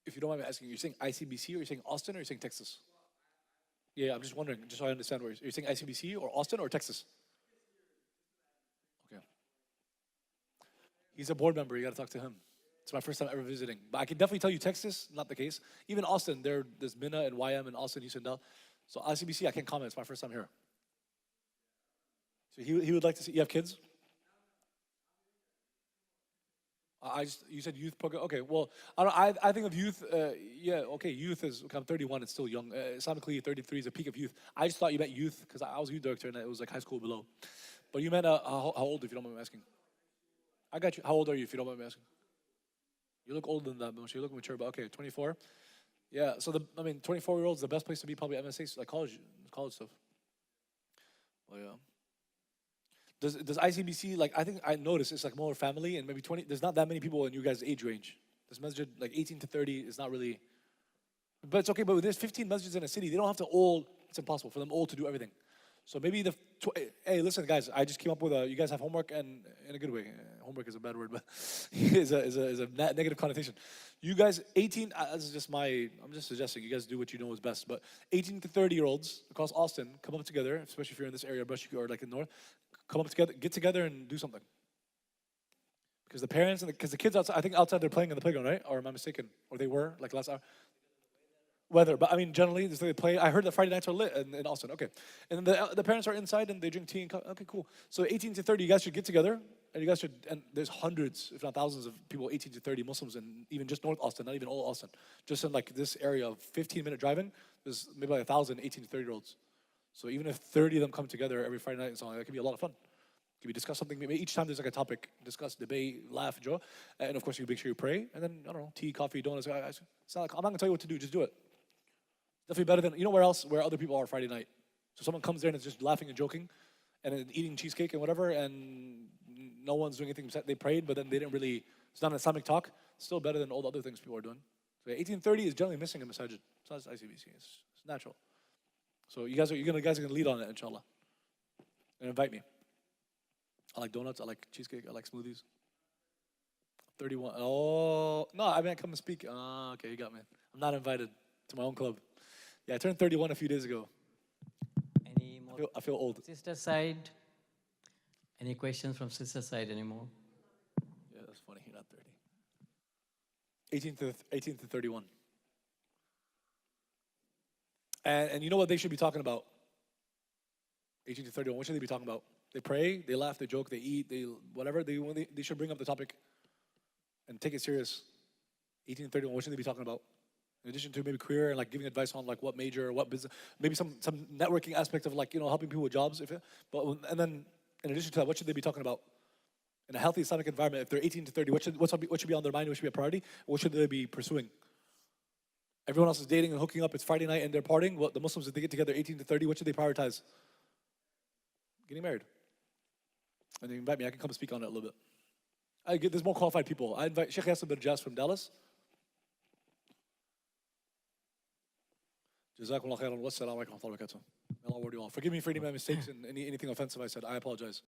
If you don't mind me asking, you're saying ICBC, or you're saying Austin, or you're saying Texas? Yeah, I'm just wondering, just so I understand where you're saying ICBC or Austin or Texas? Okay. He's a board member, you gotta talk to him. It's my first time ever visiting. But I can definitely tell you Texas, not the case. Even Austin, there's Minna and YM in Austin, Houston, Dell. So ICBC, I can't comment, it's my first time here. So he would like to see, you have kids? You said youth program. Okay, well, I think of youth. Yeah, okay, youth is. I'm 31. It's still young. Islamically, 33 is a peak of youth. I just thought you meant youth because I was a youth director and it was like high school below. But you meant how old, if you don't mind me asking? I got you. How old are you, if you don't mind me asking? You look older than that, Moshe. You look mature, but okay, 24. Yeah. So 24-year-olds, the best place to be probably MSA, like college stuff. Oh yeah. Does ICBC, like, I think I noticed it's like more family and maybe 20, there's not that many people in you guys' age range. This masjid, like 18 to 30 is not really, but it's okay, but there's 15 masjids in a city, they don't have to all, it's impossible for them all to do everything. So maybe hey, listen guys, I just came up with you guys have homework, and in a good way, homework is a bad word, but is a negative connotation. You guys, 18, this is just I'm just suggesting you guys do what you know is best, but 18 to 30-year-olds across Austin, come up together, especially if you're in this area, Brushy or like in the north, come up together, get together and do something. Because the parents because the kids outside, I think outside they're playing in the playground, right? Or am I mistaken? Or they were, like last hour? Weather, but I mean, generally, they play. I heard that Friday nights are lit in Austin. Okay. And the parents are inside and they drink tea. Okay, cool. So 18 to 30, you guys should get together. And you guys should, and there's hundreds, if not thousands of people, 18 to 30 Muslims, and even just North Austin, not even all Austin. Just in like this area of 15-minute driving, there's maybe like 1,000 18 to 30-year-olds. So even if 30 of them come together every Friday night and so on, that could be a lot of fun. Can we discuss something? Maybe each time there's like a topic, discuss, debate, laugh, enjoy. And of course, you make sure you pray. And then, I don't know, tea, coffee, donuts. It's not like, I'm not going to tell you what to do. Just do it. Definitely better than, you know where else, where other people are Friday night. So someone comes there and is just laughing and joking and then eating cheesecake and whatever, and no one's doing anything. They prayed, but then they didn't really, it's not an Islamic talk. Still better than all the other things people are doing. So 1830 is generally missing in masajid. It's not ICBC. It's natural. So you guys are gonna lead on it, inshallah. And invite me. I like donuts. I like cheesecake. I like smoothies. 31. Oh no! I mean, I come and speak. Okay, you got me. I'm not invited to my own club. Yeah, I turned 31 a few days ago. Any more? I feel old. Sister side? Any questions from sister side anymore? Yeah, that's funny. You're not 30. 18 to 31. And you know what they should be talking about? 18 to 31. What should they be talking about? They pray, they laugh, they joke, they eat, they whatever. They should bring up the topic and take it serious. 18 to 31. What should they be talking about? In addition to maybe career and like giving advice on like what major, what business, maybe some networking aspect of like, you know, helping people with jobs. And then in addition to that, what should they be talking about? In a healthy Islamic environment, if they're 18 to 30, what should be on their mind? What should be a priority? What should they be pursuing? Everyone else is dating and hooking up. It's Friday night and they're partying. What the Muslims, if they get together 18 to 30, what should they prioritize? Getting married. And they invite me. I can come and speak on it a little bit. There's more qualified people. I invite Sheikh Yasser bin Jas from Dallas. Jazakumullah khairan. Wassalamu alaikum wa rahmatullahi wa barakatuh. May Allah reward you all. Forgive me for any of my mistakes and anything offensive I said. I apologize.